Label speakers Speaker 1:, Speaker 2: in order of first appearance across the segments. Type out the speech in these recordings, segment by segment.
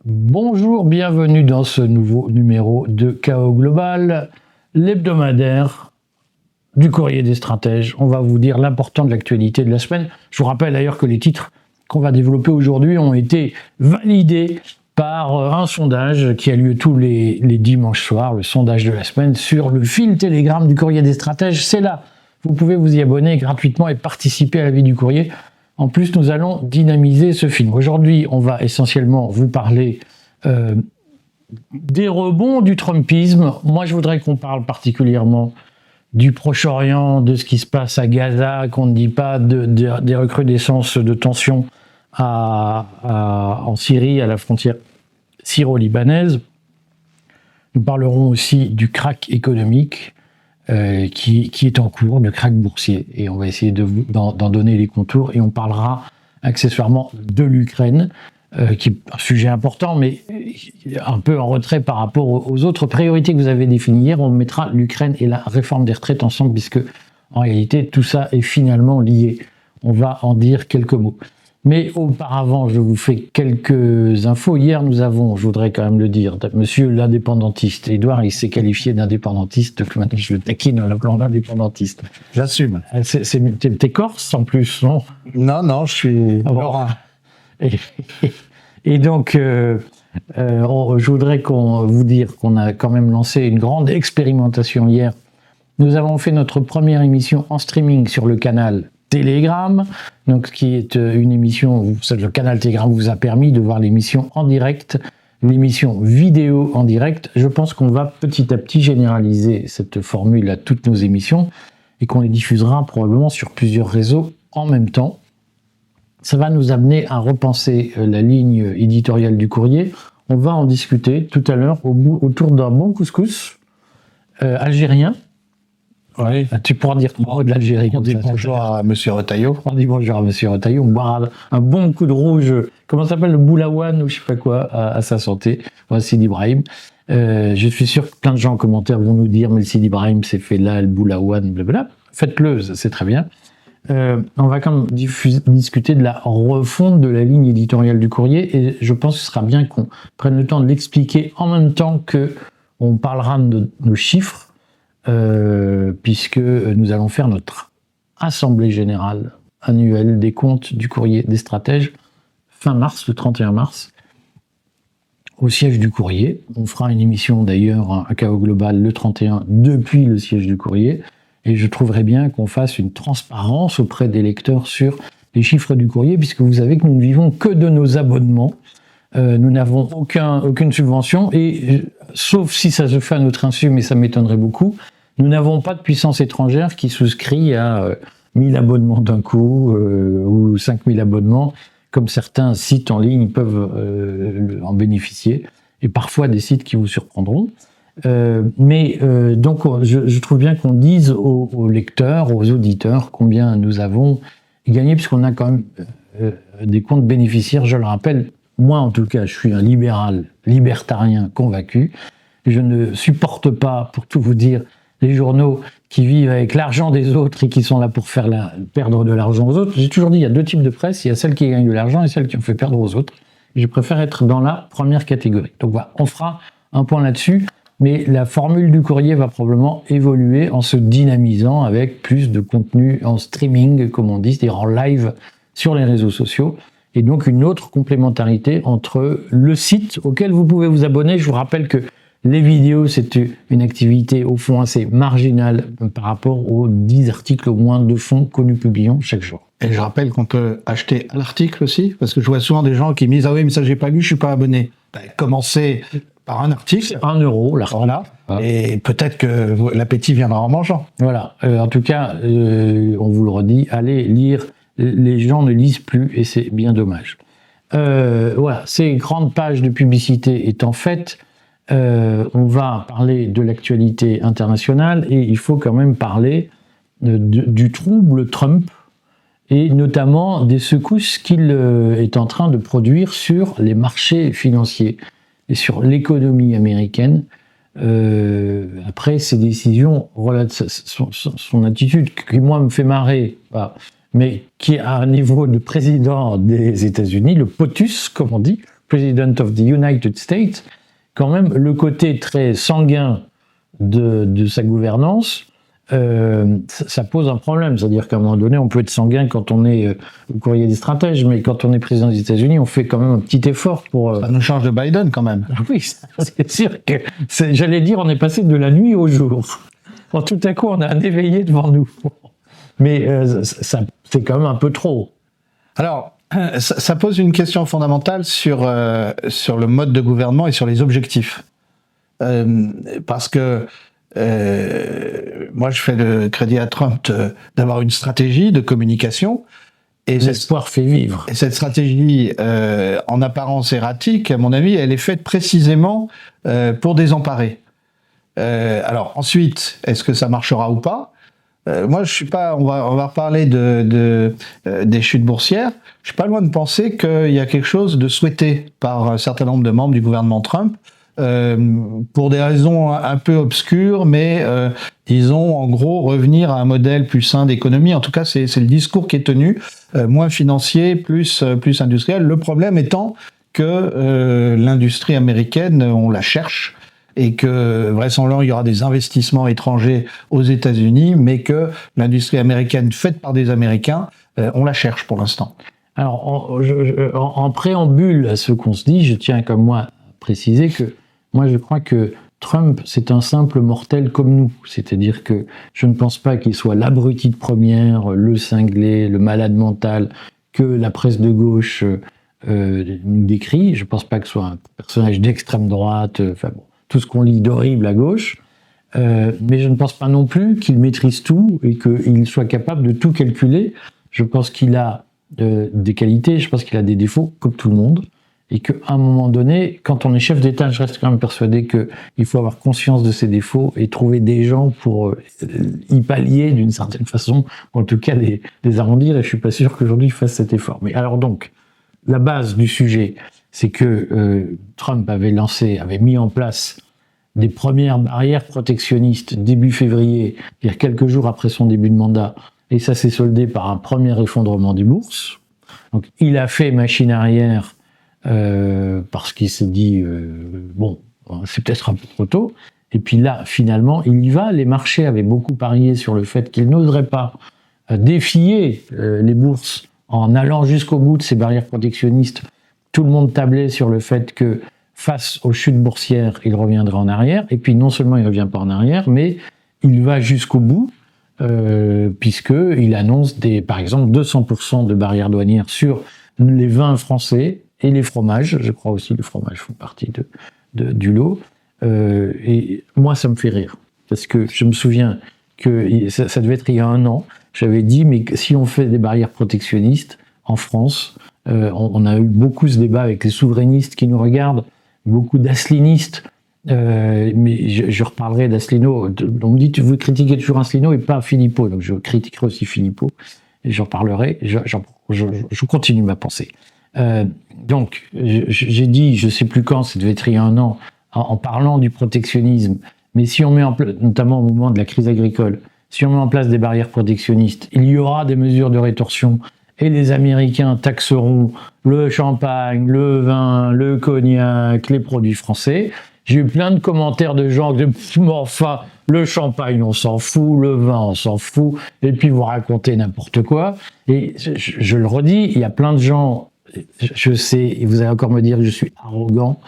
Speaker 1: Bonjour, bienvenue dans ce nouveau numéro de Chaos Global, l'hebdomadaire du Courrier des Stratèges. On va vous dire l'important de l'actualité de la semaine. Je vous rappelle d'ailleurs que les titres qu'on va développer aujourd'hui ont été validés par un sondage qui a lieu tous les dimanches soirs, le sondage de la semaine, sur le fil Telegram du Courrier des Stratèges. C'est là, vous pouvez vous y abonner gratuitement et participer à la vie du courrier. En plus, nous allons dynamiser ce film. Aujourd'hui, on va essentiellement vous parler des rebonds du Trumpisme. Moi, je voudrais qu'on parle particulièrement du Proche-Orient, de ce qui se passe à Gaza, qu'on ne dit pas, des recrudescences de tensions en Syrie, à la frontière syro-libanaise. Nous parlerons aussi du krach économique qui est en cours, de krach boursier, et on va essayer d'en donner les contours, et on parlera accessoirement de l'Ukraine, qui est un sujet important, mais un peu en retrait par rapport aux autres priorités que vous avez définies hier. On mettra l'Ukraine et la réforme des retraites ensemble, puisque en réalité tout ça est finalement lié. On va en dire quelques mots. Mais auparavant, je vous fais quelques infos. Hier, nous avons, je voudrais quand même le dire, monsieur l'indépendantiste. Édouard, il s'est qualifié d'indépendantiste. Je le taquine en l'appelant l'indépendantiste.
Speaker 2: J'assume.
Speaker 1: T'es corse en plus, non?
Speaker 2: Non, je suis lorrain.
Speaker 1: Et donc, je voudrais vous dire qu'on a quand même lancé une grande expérimentation hier. Nous avons fait notre première émission en streaming sur le canal Telegram, donc qui est une émission, le canal Telegram vous a permis de voir l'émission en direct, l'émission vidéo en direct. Je pense qu'on va petit à petit généraliser cette formule à toutes nos émissions et qu'on les diffusera probablement sur plusieurs réseaux en même temps. Ça va nous amener à repenser la ligne éditoriale du courrier. On va en discuter tout à l'heure autour d'un bon couscous algérien.
Speaker 2: Oui.
Speaker 1: Tu pourras dire quoi de l'Algérie.
Speaker 2: On dit bonjour à M. Retailleau.
Speaker 1: On dit bonjour à M. Retailleau. On boira un bon coup de rouge, comment ça s'appelle, le boulawan ou je sais pas quoi, à sa santé. Voilà, Sidi Brahim. Je suis sûr que plein de gens en commentaire vont nous dire mais le Sidi Brahim s'est fait là, le boulawan, blablabla. Faites-le, c'est très bien. On va quand même discuter de la refonte de la ligne éditoriale du courrier et je pense que ce sera bien qu'on prenne le temps de l'expliquer en même temps que on parlera de nos chiffres. Puisque nous allons faire notre assemblée générale annuelle des comptes du courrier des stratèges fin mars, le 31 mars, au siège du courrier. On fera une émission d'ailleurs à Chaos Global le 31 depuis le siège du courrier, et je trouverais bien qu'on fasse une transparence auprès des lecteurs sur les chiffres du courrier, puisque vous savez que nous ne vivons que de nos abonnements. Nous n'avons aucune subvention, et sauf si ça se fait à notre insu, mais ça m'étonnerait beaucoup, nous n'avons pas de puissance étrangère qui souscrit à 1000 abonnements d'un coup ou 5000 abonnements, comme certains sites en ligne peuvent en bénéficier, et parfois des sites qui vous surprendront. Donc je trouve bien qu'on dise aux lecteurs, aux auditeurs, combien nous avons gagné, puisqu'on a quand même des comptes bénéficiaires. Je le rappelle, moi en tout cas, je suis un libertarien convaincu. Je ne supporte pas, pour tout vous dire, les journaux qui vivent avec l'argent des autres et qui sont là pour faire perdre de l'argent aux autres. J'ai toujours dit, il y a deux types de presse, il y a celles qui gagnent de l'argent et celles qui en fait perdre aux autres. Je préfère être dans la première catégorie. Donc voilà, on fera un point là-dessus, mais la formule du courrier va probablement évoluer en se dynamisant avec plus de contenu en streaming, comme on dit, c'est-à-dire en live sur les réseaux sociaux, et donc une autre complémentarité entre le site auquel vous pouvez vous abonner. Je vous rappelle que les vidéos, c'est une activité au fond assez marginale par rapport aux 10 articles au moins de fond que nous publions chaque jour.
Speaker 2: Et je rappelle qu'on peut acheter l'article aussi, parce que je vois souvent des gens qui me disent « Ah oui, mais ça j'ai pas lu, je suis pas abonné ». Commencez par un article.
Speaker 1: C'est 1 euro l'article.
Speaker 2: Voilà. Et peut-être que l'appétit viendra en mangeant.
Speaker 1: Voilà. En tout cas, on vous le redit, allez lire. Les gens ne lisent plus et c'est bien dommage. Voilà, ces grandes pages de publicité étant faites, on va parler de l'actualité internationale et il faut quand même parler du trouble Trump et notamment des secousses qu'il est en train de produire sur les marchés financiers et sur l'économie américaine. Après ces décisions, son attitude qui moi me fait marrer, mais qui est à un niveau de président des États-Unis, le POTUS, comme on dit, President of the United States, quand même, le côté très sanguin de sa gouvernance, ça pose un problème. C'est-à-dire qu'à un moment donné, on peut être sanguin quand on est au courrier des stratèges, mais quand on est président des États-Unis, on fait quand même un petit effort pour...
Speaker 2: Ça nous change de Biden, quand même.
Speaker 1: Oui, c'est sûr que... J'allais dire, on est passé de la nuit au jour. Bon, tout à coup, on a un éveillé devant nous. Mais c'est quand même un peu trop.
Speaker 2: Alors, ça pose une question fondamentale sur le mode de gouvernement et sur les objectifs. Parce que moi, je fais le crédit à Trump d'avoir une stratégie de communication. Et
Speaker 1: l'espoir fait vivre.
Speaker 2: Et cette stratégie, en apparence erratique, à mon avis, elle est faite précisément pour désemparer. Alors ensuite, est-ce que ça marchera ou pas ? Moi, je suis pas. On va reparler des chutes boursières. Je suis pas loin de penser qu'il y a quelque chose de souhaité par un certain nombre de membres du gouvernement Trump. Pour des raisons un peu obscures, mais disons en gros revenir à un modèle plus sain d'économie. En tout cas, c'est le discours qui est tenu, moins financier, plus industriel. Le problème étant que l'industrie américaine, on la cherche, et que vraisemblablement il y aura des investissements étrangers aux États-Unis, mais que l'industrie américaine faite par des Américains, on la cherche pour l'instant.
Speaker 1: Alors, en préambule à ce qu'on se dit, je tiens comme moi à préciser que moi, je crois que Trump, c'est un simple mortel comme nous. C'est-à-dire que je ne pense pas qu'il soit l'abruti de première, le cinglé, le malade mental que la presse de gauche nous décrit. Je ne pense pas que ce soit un personnage d'extrême droite, enfin bon, tout ce qu'on lit d'horrible à gauche. Mais je ne pense pas non plus qu'il maîtrise tout et qu'il soit capable de tout calculer. Je pense qu'il a des qualités, je pense qu'il a des défauts, comme tout le monde. Et qu'à un moment donné, quand on est chef d'État, je reste quand même persuadé qu'il faut avoir conscience de ses défauts et trouver des gens pour y pallier d'une certaine façon, ou en tout cas les arrondir, et je suis pas sûr qu'aujourd'hui il fasse cet effort. Mais alors donc, la base du sujet, c'est que Trump avait mis en place des premières barrières protectionnistes début février, c'est-à-dire quelques jours après son début de mandat, et ça s'est soldé par un premier effondrement des bourses. Donc il a fait machine arrière parce qu'il s'est dit bon, c'est peut-être un peu trop tôt. Et puis là, finalement, il y va. Les marchés avaient beaucoup parié sur le fait qu'il n'oserait pas défier les bourses en allant jusqu'au bout de ces barrières protectionnistes. Tout le monde tablait sur le fait que face aux chutes boursières, il reviendrait en arrière. Et puis non seulement il ne revient pas en arrière, mais il va jusqu'au bout, puisqu'il annonce par exemple 200% de barrières douanières sur les vins français et les fromages. Je crois aussi que les fromages font partie du lot. Et moi, ça me fait rire. Parce que je me souviens que ça devait être il y a 1 an. J'avais dit, mais si on fait des barrières protectionnistes en France, on a eu beaucoup ce débat avec les souverainistes qui nous regardent, beaucoup d'asselinistes. Mais je reparlerai d'Asselineau. On me dit, vous critiquez toujours Asselineau et pas Philippot. Donc je critiquerai aussi Philippot. Et j'en parlerai. Je continue ma pensée. Donc, j'ai dit, je ne sais plus quand, ça devait être il y a 1 an, en parlant du protectionnisme, mais si on met en place, notamment au moment de la crise agricole, si on met en place des barrières protectionnistes, il y aura des mesures de rétorsion et les Américains taxeront le champagne, le vin, le cognac, les produits français. J'ai eu plein de commentaires de gens qui disaient « enfin, le champagne, on s'en fout, le vin, on s'en fout, et puis vous racontez n'importe quoi ». Et je le redis, il y a plein de gens, je sais, et vous allez encore me dire que je suis arrogant,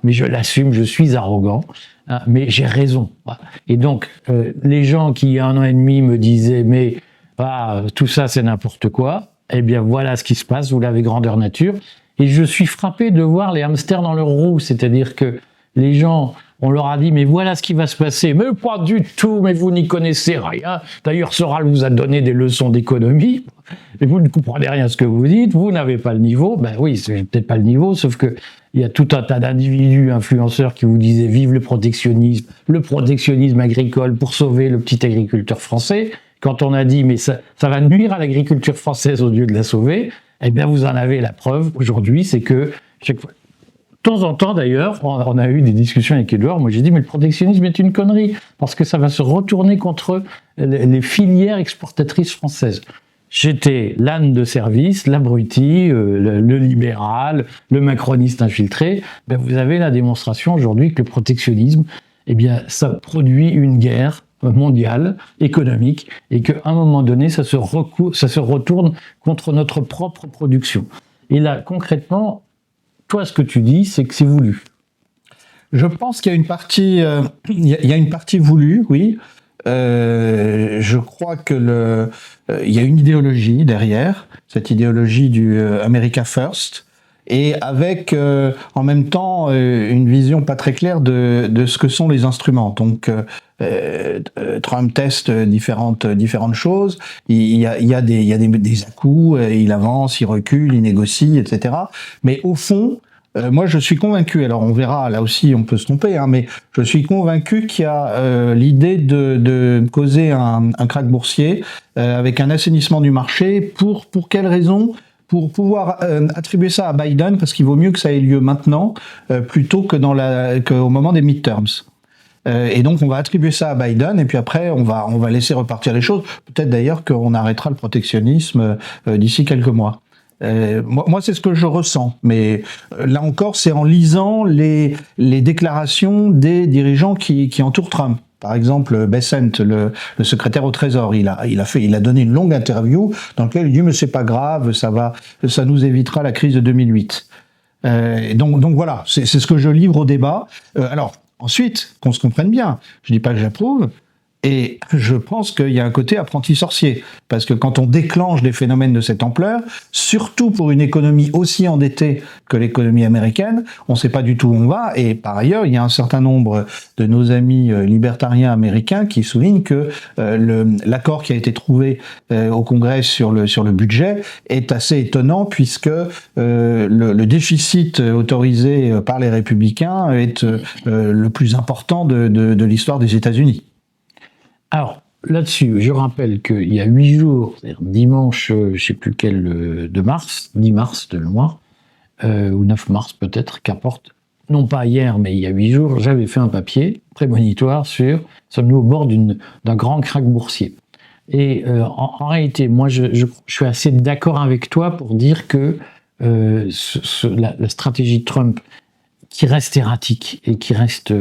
Speaker 1: mais je l'assume, je suis arrogant, hein, mais j'ai raison. Et donc, les gens qui, il y a 1 an et demi, me disaient « mais tout ça, c'est n'importe quoi », eh bien, voilà ce qui se passe, vous l'avez grandeur nature. Et je suis frappé de voir les hamsters dans leur roue, c'est-à-dire que les gens, on leur a dit, mais voilà ce qui va se passer. Mais pas du tout, mais vous n'y connaissez rien. D'ailleurs, Soral vous a donné des leçons d'économie, et vous ne comprenez rien à ce que vous dites, vous n'avez pas le niveau. Ben oui, c'est peut-être pas le niveau, sauf que il y a tout un tas d'individus influenceurs qui vous disaient, vive le protectionnisme agricole pour sauver le petit agriculteur français. Quand on a dit, mais ça va nuire à l'agriculture française au lieu de la sauver, eh bien, vous en avez la preuve aujourd'hui, c'est que chaque fois, de temps en temps, d'ailleurs, on a eu des discussions avec Edouard. Moi, j'ai dit, mais le protectionnisme est une connerie, parce que ça va se retourner contre les filières exportatrices françaises. J'étais l'âne de service, l'abruti, le libéral, le macroniste infiltré. Ben, vous avez la démonstration aujourd'hui que le protectionnisme, eh bien, ça produit une guerre mondiale, économique, et qu'à un moment donné, ça se retourne contre notre propre production. Et là, concrètement, toi, ce que tu dis, c'est que c'est voulu.
Speaker 2: Je pense qu'il y a une partie, il y a une partie voulue, oui. Je crois que il y a une idéologie derrière, cette idéologie du America First, et avec en même temps une vision pas très claire de ce que sont les instruments. Donc Trump teste différentes choses. Il y a des à-coups, il avance, il recule, il négocie, etc. Mais au fond, moi, je suis convaincu, alors on verra, là aussi on peut se tromper, hein, mais je suis convaincu qu'il y a l'idée de causer un krach boursier avec un assainissement du marché. Pour quelle raison ? Pour pouvoir attribuer ça à Biden, parce qu'il vaut mieux que ça ait lieu maintenant plutôt qu'au moment des midterms. Et donc on va attribuer ça à Biden, et puis après on va laisser repartir les choses. Peut-être d'ailleurs qu'on arrêtera le protectionnisme d'ici quelques mois. Moi, c'est ce que je ressens, mais là encore, c'est en lisant les déclarations des dirigeants qui entourent Trump. Par exemple, Bessent, le secrétaire au Trésor, il a donné une longue interview dans laquelle il dit mais c'est pas grave, ça nous évitera la crise de 2008. Donc voilà, c'est ce que je livre au débat. Alors ensuite, qu'on se comprenne bien, je dis pas que j'approuve. Et je pense qu'il y a un côté apprenti sorcier, parce que quand on déclenche des phénomènes de cette ampleur, surtout pour une économie aussi endettée que l'économie américaine, on ne sait pas du tout où on va. Et par ailleurs, il y a un certain nombre de nos amis libertariens américains qui soulignent que l'accord qui a été trouvé au Congrès sur le budget est assez étonnant, puisque le déficit autorisé par les républicains est le plus important de l'histoire des États-Unis.
Speaker 1: Alors, là-dessus, je rappelle qu'il y a 8 jours, c'est-à-dire dimanche, je ne sais plus quel, de mars, 10 mars de mémoire, ou 9 mars peut-être, qu'importe, non pas hier, mais il y a 8 jours, j'avais fait un papier prémonitoire sur « Sommes-nous au bord d'un grand krach boursier ?» Et en réalité, moi, je suis assez d'accord avec toi pour dire que la stratégie de Trump, qui reste erratique et qui reste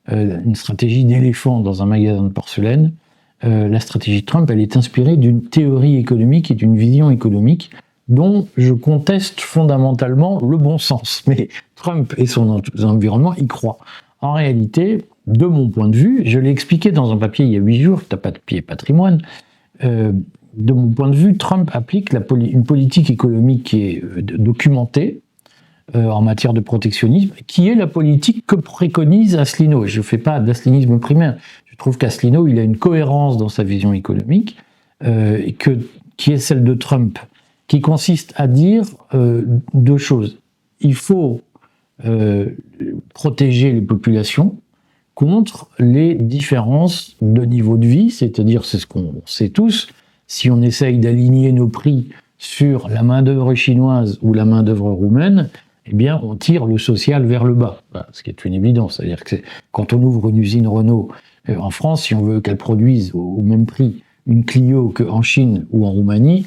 Speaker 1: une stratégie d'éléphant dans un magasin de porcelaine, la stratégie de Trump, elle est inspirée d'une théorie économique et d'une vision économique dont je conteste fondamentalement le bon sens. Mais Trump et son environnement y croient. En réalité, de mon point de vue, je l'ai expliqué dans un papier il y a 8 jours, t'as papier patrimoine, de mon point de vue, Trump applique une politique économique qui est documentée, en matière de protectionnisme, qui est la politique que préconise Asselineau. Je ne fais pas d'asselinisme primaire. Je trouve qu'Asselineau, il a une cohérence dans sa vision économique, qui est celle de Trump, qui consiste à dire 2 choses. Il faut protéger les populations contre les différences de niveau de vie, c'est-à-dire, c'est ce qu'on sait tous, si on essaye d'aligner nos prix sur la main-d'œuvre chinoise ou la main-d'œuvre roumaine, eh bien, on tire le social vers le bas, ce qui est une évidence. C'est-à-dire que quand on ouvre une usine Renault en France, si on veut qu'elle produise au même prix une Clio qu'en Chine ou en Roumanie,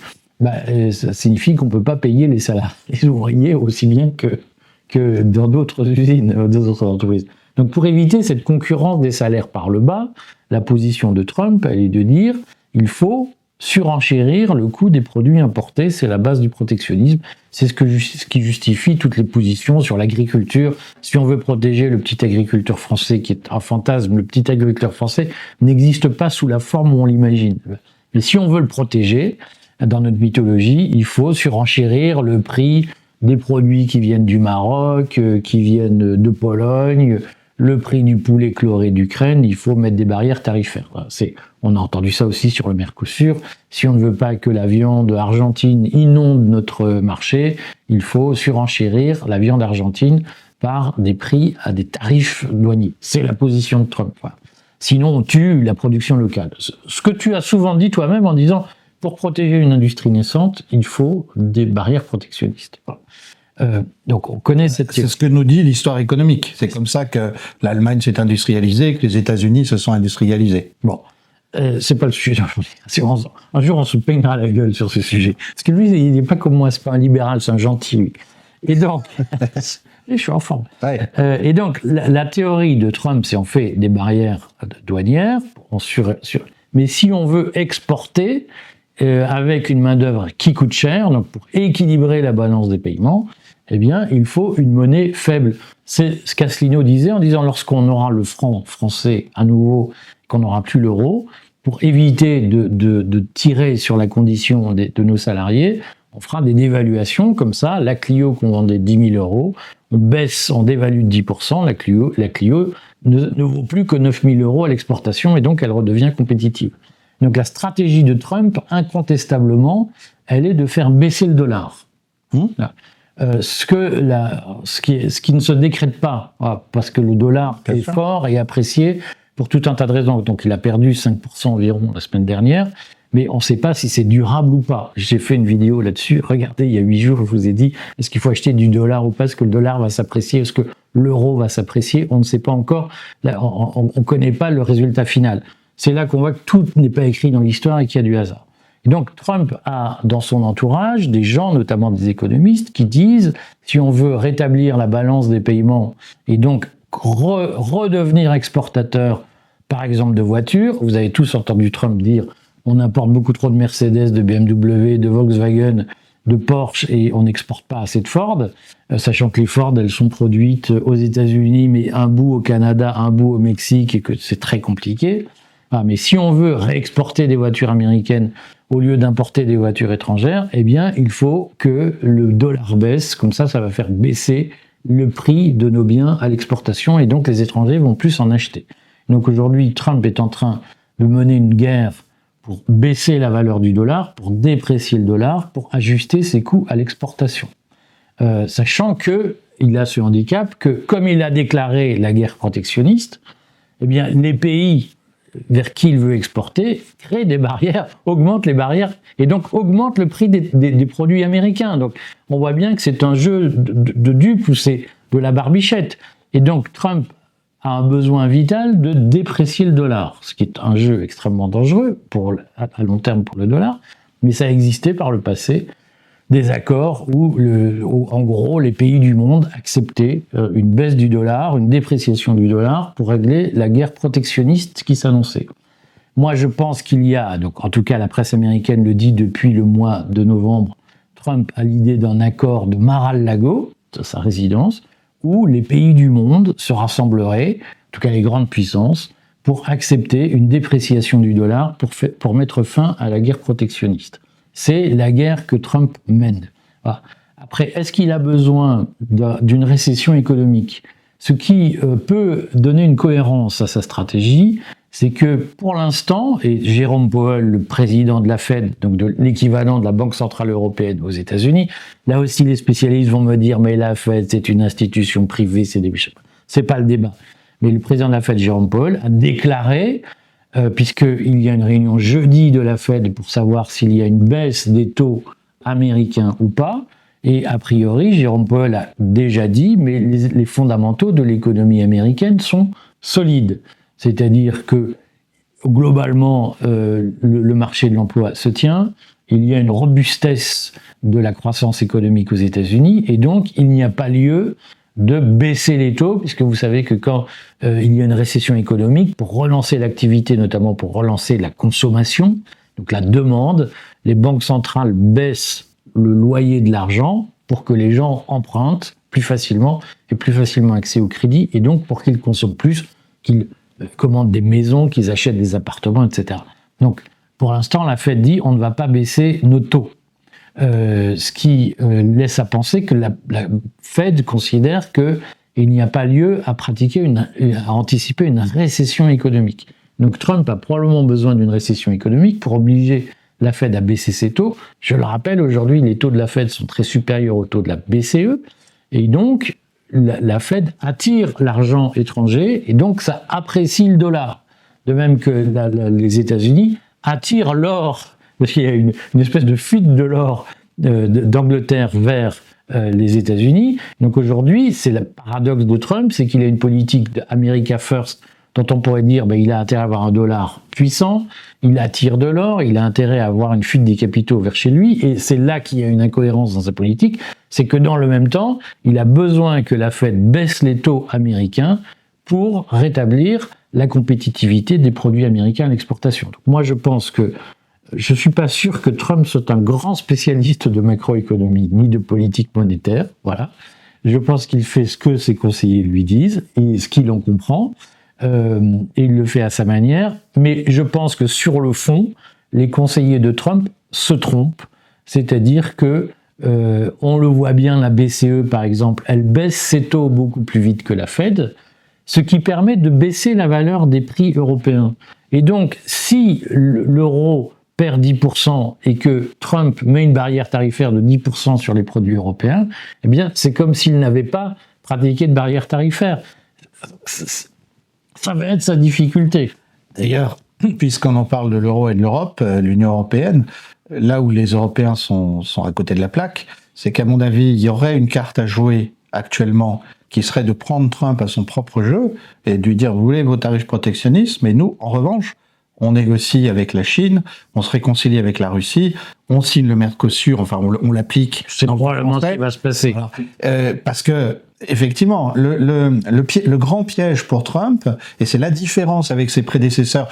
Speaker 1: ça signifie qu'on ne peut pas payer les salariés, les ouvriers aussi bien que dans d'autres usines, d'autres entreprises. Donc, pour éviter cette concurrence des salaires par le bas, la position de Trump, elle est de dire il faut surenchérir le coût des produits importés, c'est la base du protectionnisme, c'est ce qui justifie toutes les positions sur l'agriculture. Si on veut protéger le petit agriculteur français, qui est un fantasme, le petit agriculteur français n'existe pas sous la forme où on l'imagine. Mais si on veut le protéger, dans notre mythologie, il faut surenchérir le prix des produits qui viennent du Maroc, qui viennent de Pologne, le prix du poulet chloré d'Ukraine, il faut mettre des barrières tarifaires. On a entendu ça aussi sur le Mercosur. Si on ne veut pas que la viande argentine inonde notre marché, il faut surenchérir la viande argentine par des prix à des tarifs douaniers. C'est la position de Trump. Sinon, on tue la production locale. Ce que tu as souvent dit toi-même en disant, pour protéger une industrie naissante, il faut des barrières protectionnistes. Donc on connaît cette...
Speaker 2: C'est ce que nous dit l'histoire économique. C'est comme ça que l'Allemagne s'est industrialisée, que les États-Unis se sont industrialisés.
Speaker 1: Bon. C'est pas le sujet d'aujourd'hui. Un jour, on se peignera la gueule sur ce sujet. Parce que lui, il n'est pas comme moi, c'est pas un libéral, c'est un gentil, lui. Et donc, je suis en forme.
Speaker 2: Ouais.
Speaker 1: Et donc, la théorie de Trump, c'est on fait des barrières douanières, mais si on veut exporter avec une main-d'œuvre qui coûte cher, donc pour équilibrer la balance des paiements, eh bien, il faut une monnaie faible. C'est ce qu'Asselineau disait en disant lorsqu'on aura le franc français à nouveau, qu'on n'aura plus l'euro, pour éviter de tirer sur la condition de nos salariés, on fera des dévaluations comme ça. La Clio qu'on vendait 10 000 euros, on baisse, on dévalue de 10%, la Clio ne vaut plus que 9 000 euros à l'exportation et donc elle redevient compétitive. Donc la stratégie de Trump, incontestablement, elle est de faire baisser le dollar. Ce qui ne se décrète pas, parce que le dollar est fort et apprécié pour tout un tas de raisons. Donc il a perdu 5% environ la semaine dernière, mais on ne sait pas si c'est durable ou pas. J'ai fait une vidéo là-dessus. Regardez, il y a 8 jours, je vous ai dit, est-ce qu'il faut acheter du dollar ou pas? Est-ce que le dollar va s'apprécier? Est-ce que l'euro va s'apprécier? On ne sait pas encore. Là, on ne connaît pas le résultat final. C'est là qu'on voit que tout n'est pas écrit dans l'histoire et qu'il y a du hasard. Et donc Trump a dans son entourage des gens, notamment des économistes, qui disent si on veut rétablir la balance des paiements et donc redevenir exportateur, par exemple de voitures, vous avez tous entendu Trump dire on importe beaucoup trop de Mercedes, de BMW, de Volkswagen, de Porsche et on n'exporte pas assez de Ford, sachant que les Ford elles sont produites aux États-Unis, mais un bout au Canada, un bout au Mexique et que c'est très compliqué. Mais si on veut réexporter des voitures américaines au lieu d'importer des voitures étrangères, eh bien, il faut que le dollar baisse. Comme ça va faire baisser le prix de nos biens à l'exportation et donc les étrangers vont plus en acheter. Donc aujourd'hui, Trump est en train de mener une guerre pour baisser la valeur du dollar, pour déprécier le dollar, pour ajuster ses coûts à l'exportation. Sachant qu'il a ce handicap que, comme il a déclaré la guerre protectionniste, eh bien, les pays vers qui il veut exporter, crée des barrières, augmente les barrières et donc augmente le prix des produits américains. Donc on voit bien que c'est un jeu de dupes où c'est de la barbichette. Et donc Trump a un besoin vital de déprécier le dollar, ce qui est un jeu extrêmement dangereux à long terme pour le dollar, mais ça a existé par le passé. Des accords où, en gros, les pays du monde acceptaient une baisse du dollar, une dépréciation du dollar pour régler la guerre protectionniste qui s'annonçait. Moi, je pense qu'il y a, donc en tout cas la presse américaine le dit depuis le mois de novembre, Trump a l'idée d'un accord de Mar-a-Lago, sa résidence, où les pays du monde se rassembleraient, en tout cas les grandes puissances, pour accepter une dépréciation du dollar pour mettre fin à la guerre protectionniste. C'est la guerre que Trump mène. Voilà. Après, est-ce qu'il a besoin d'une récession économique? Ce qui peut donner une cohérence à sa stratégie, c'est que pour l'instant, et Jérôme Powell, le président de la Fed, donc de l'équivalent de la Banque Centrale Européenne aux États-Unis, là aussi les spécialistes vont me dire mais la Fed c'est une institution privée, c'est pas le débat. Mais le président de la Fed, Jérôme Powell, a déclaré puisqu'il y a une réunion jeudi de la Fed pour savoir s'il y a une baisse des taux américains ou pas. Et a priori, Jérôme Powell a déjà dit, mais les fondamentaux de l'économie américaine sont solides. C'est-à-dire que globalement, le marché de l'emploi se tient, il y a une robustesse de la croissance économique aux États-Unis, et donc il n'y a pas lieu de baisser les taux, puisque vous savez que quand il y a une récession économique, pour relancer l'activité, notamment pour relancer la consommation, donc la demande, les banques centrales baissent le loyer de l'argent pour que les gens empruntent plus facilement et plus facilement accès au crédit, et donc pour qu'ils consomment plus, qu'ils commandent des maisons, qu'ils achètent des appartements, etc. Donc pour l'instant, la Fed dit on ne va pas baisser nos taux. Ce qui laisse à penser que la Fed considère qu'il n'y a pas lieu à à anticiper une récession économique. Donc Trump a probablement besoin d'une récession économique pour obliger la Fed à baisser ses taux. Je le rappelle, aujourd'hui, les taux de la Fed sont très supérieurs aux taux de la BCE, et donc la Fed attire l'argent étranger, et donc ça apprécie le dollar. De même que les États-Unis attirent l'or, parce qu'il y a une espèce de fuite de l'or d'Angleterre vers les États-Unis. Donc aujourd'hui, c'est le paradoxe de Trump, c'est qu'il a une politique d'America First dont on pourrait dire il a intérêt à avoir un dollar puissant, il attire de l'or, il a intérêt à avoir une fuite des capitaux vers chez lui, et c'est là qu'il y a une incohérence dans sa politique, c'est que dans le même temps, il a besoin que la Fed baisse les taux américains pour rétablir la compétitivité des produits américains à l'exportation. Donc moi je pense que je ne suis pas sûr que Trump soit un grand spécialiste de macroéconomie ni de politique monétaire, voilà. Je pense qu'il fait ce que ses conseillers lui disent et ce qu'il en comprend, et il le fait à sa manière, mais je pense que sur le fond, les conseillers de Trump se trompent, c'est-à-dire que on le voit bien, la BCE par exemple, elle baisse ses taux beaucoup plus vite que la Fed, ce qui permet de baisser la valeur des prix européens. Et donc, si l'euro perd 10% et que Trump met une barrière tarifaire de 10% sur les produits européens, eh bien, c'est comme s'il n'avait pas pratiqué de barrière tarifaire. Ça va être sa difficulté.
Speaker 2: D'ailleurs, puisqu'on en parle de l'euro et de l'Europe, l'Union européenne, là où les Européens sont à côté de la plaque, c'est qu'à mon avis, il y aurait une carte à jouer actuellement qui serait de prendre Trump à son propre jeu et de lui dire « vous voulez vos tarifs protectionnistes, mais nous, en revanche, on négocie avec la Chine, on se réconcilie avec la Russie, on signe le Mercosur, enfin on l'applique. »
Speaker 1: C'est probablement ce qui va se passer.
Speaker 2: Voilà. Parce que, effectivement, le grand piège pour Trump, et c'est la différence avec ses prédécesseurs,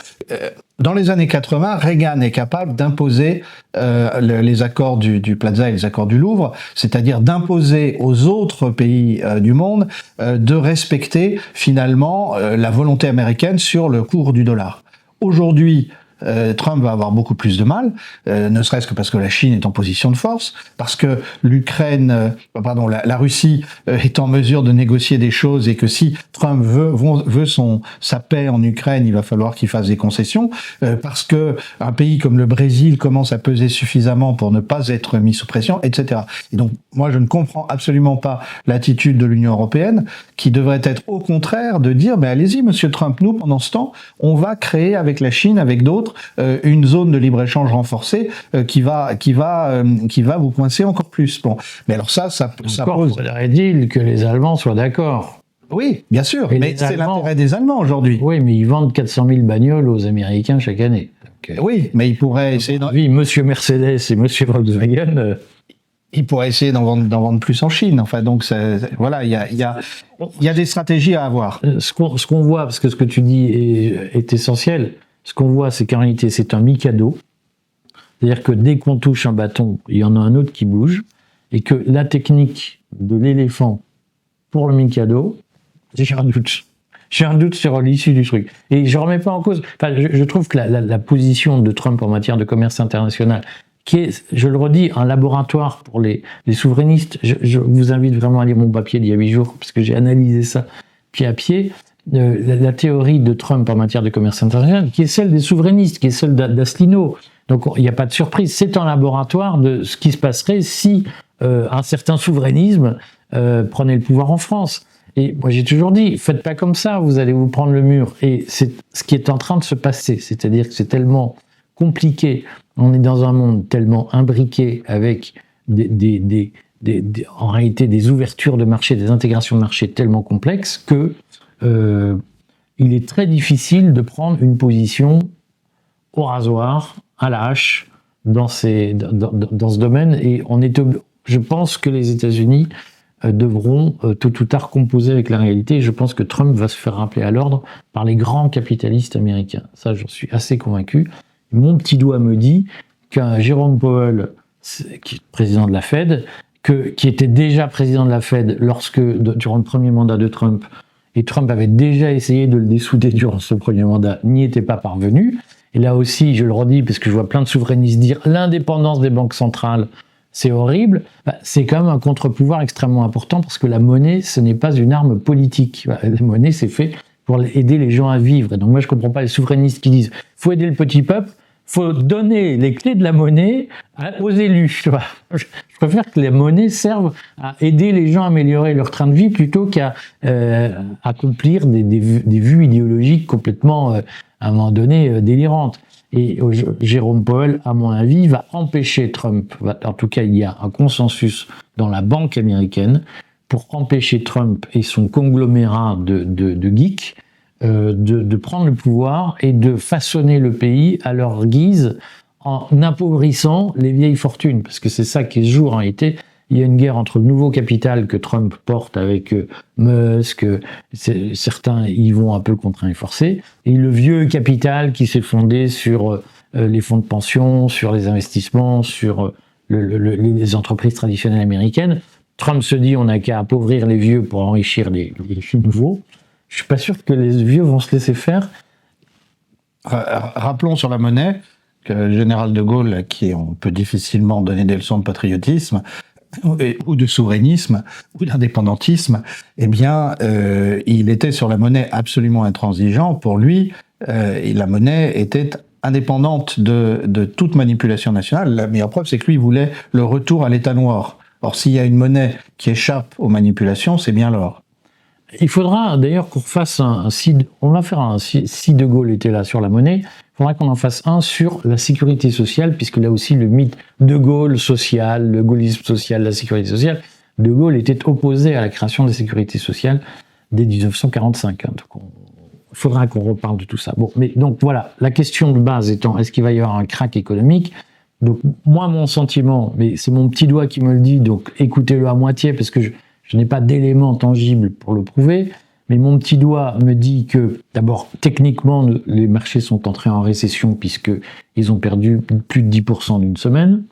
Speaker 2: dans les années 80, Reagan est capable d'imposer les accords du Plaza et les accords du Louvre, c'est-à-dire d'imposer aux autres pays du monde de respecter finalement la volonté américaine sur le cours du dollar. Aujourd'hui, Trump va avoir beaucoup plus de mal, ne serait-ce que parce que la Chine est en position de force, parce que la Russie est en mesure de négocier des choses et que si Trump veut sa paix en Ukraine, il va falloir qu'il fasse des concessions, parce que un pays comme le Brésil commence à peser suffisamment pour ne pas être mis sous pression, etc. Et donc, moi, je ne comprends absolument pas l'attitude de l'Union européenne, qui devrait être au contraire de dire, allez-y, monsieur Trump, nous, pendant ce temps, on va créer avec la Chine, avec d'autres, une zone de libre-échange renforcée qui va vous coincer encore plus. Bon, mais alors ça pose.
Speaker 1: Il faudrait dire que les Allemands soient d'accord.
Speaker 2: Oui, bien sûr, mais c'est l'intérêt des Allemands aujourd'hui.
Speaker 1: Oui, mais ils vendent 400 000 bagnoles aux Américains chaque année.
Speaker 2: Donc, oui, mais ils pourraient essayer.
Speaker 1: Oui, monsieur Mercedes et monsieur Volkswagen.
Speaker 2: Il pourrait essayer d'en vendre plus en Chine. Enfin, donc, voilà, il y a des stratégies à avoir.
Speaker 1: Ce qu'on voit, parce que ce que tu dis est essentiel, ce qu'on voit, c'est qu'en réalité, c'est un mikado. C'est-à-dire que dès qu'on touche un bâton, il y en a un autre qui bouge, et que la technique de l'éléphant pour le mikado, j'ai un doute. J'ai un doute sur l'issue du truc. Et je ne remets pas en cause. Enfin, je trouve que la position de Trump en matière de commerce international, qui est, je le redis, un laboratoire pour les souverainistes. Je vous invite vraiment à lire mon papier d'il y a 8 jours, parce que j'ai analysé ça pied à pied. La théorie de Trump en matière de commerce international, qui est celle des souverainistes, qui est celle d'Asselineau. Donc il n'y a pas de surprise. C'est un laboratoire de ce qui se passerait si un certain souverainisme prenait le pouvoir en France. Et moi j'ai toujours dit, faites pas comme ça, vous allez vous prendre le mur. Et c'est ce qui est en train de se passer. C'est-à-dire que c'est tellement compliqué. On est dans un monde tellement imbriqué avec en réalité des ouvertures de marché, des intégrations de marché tellement complexes que il est très difficile de prendre une position au rasoir, à la hache, dans ce domaine. Et je pense que les États-Unis devront tôt ou tard composer avec la réalité. Et je pense que Trump va se faire rappeler à l'ordre par les grands capitalistes américains. Ça, j'en suis assez convaincu. Mon petit doigt me dit qu'un Jérôme Powell, qui est président de la Fed, qui était déjà président de la Fed durant le premier mandat de Trump, et Trump avait déjà essayé de le dessouder durant ce premier mandat, n'y était pas parvenu. Et là aussi, je le redis, parce que je vois plein de souverainistes dire l'indépendance des banques centrales, c'est horrible. C'est quand même un contre-pouvoir extrêmement important, parce que la monnaie, ce n'est pas une arme politique. La monnaie, c'est fait pour aider les gens à vivre. Et donc moi, je ne comprends pas les souverainistes qui disent « faut aider le petit peuple ». Faut donner les clés de la monnaie aux élus. Je préfère que les monnaies servent à aider les gens à améliorer leur train de vie plutôt qu'à accomplir des vues idéologiques complètement, à un moment donné, délirantes. Et Jérôme Powell, à mon avis, va empêcher Trump. En tout cas, il y a un consensus dans la banque américaine pour empêcher Trump et son conglomérat de geeks de prendre le pouvoir et de façonner le pays à leur guise en appauvrissant les vieilles fortunes. Parce que c'est ça qui se joue en réalité. Il y a une guerre entre le nouveau capital que Trump porte avec Musk, certains y vont un peu contraints et forcés, et le vieux capital qui s'est fondé sur les fonds de pension, sur les investissements, sur les entreprises traditionnelles américaines. Trump se dit on n'a qu'à appauvrir les vieux pour enrichir les nouveaux. Je suis pas sûr que les vieux vont se laisser faire.
Speaker 2: Rappelons sur la monnaie que le général de Gaulle, à qui on peut difficilement donner des leçons de patriotisme, ou de souverainisme, ou d'indépendantisme, eh bien, il était sur la monnaie absolument intransigeant. Pour lui, la monnaie était indépendante de toute manipulation nationale. La meilleure preuve, c'est que lui voulait le retour à l'état noir. Or, s'il y a une monnaie qui échappe aux manipulations, c'est bien l'or.
Speaker 1: Il faudra d'ailleurs qu'on fasse on va faire si De Gaulle était là sur la monnaie, il faudra qu'on en fasse un sur la sécurité sociale, puisque là aussi le mythe De Gaulle social, le gaullisme social, la sécurité sociale, De Gaulle était opposé à la création de la sécurité sociale dès 1945. Donc il faudra qu'on reparle de tout ça. Bon, mais donc voilà, la question de base étant, est-ce qu'il va y avoir un crack économique ? Donc moi, mon sentiment, mais c'est mon petit doigt qui me le dit, donc écoutez-le à moitié, parce que je n'ai pas d'éléments tangibles pour le prouver, mais mon petit doigt me dit que, d'abord, techniquement, les marchés sont entrés en récession puisqu'ils ont perdu plus de 10% d'une semaine.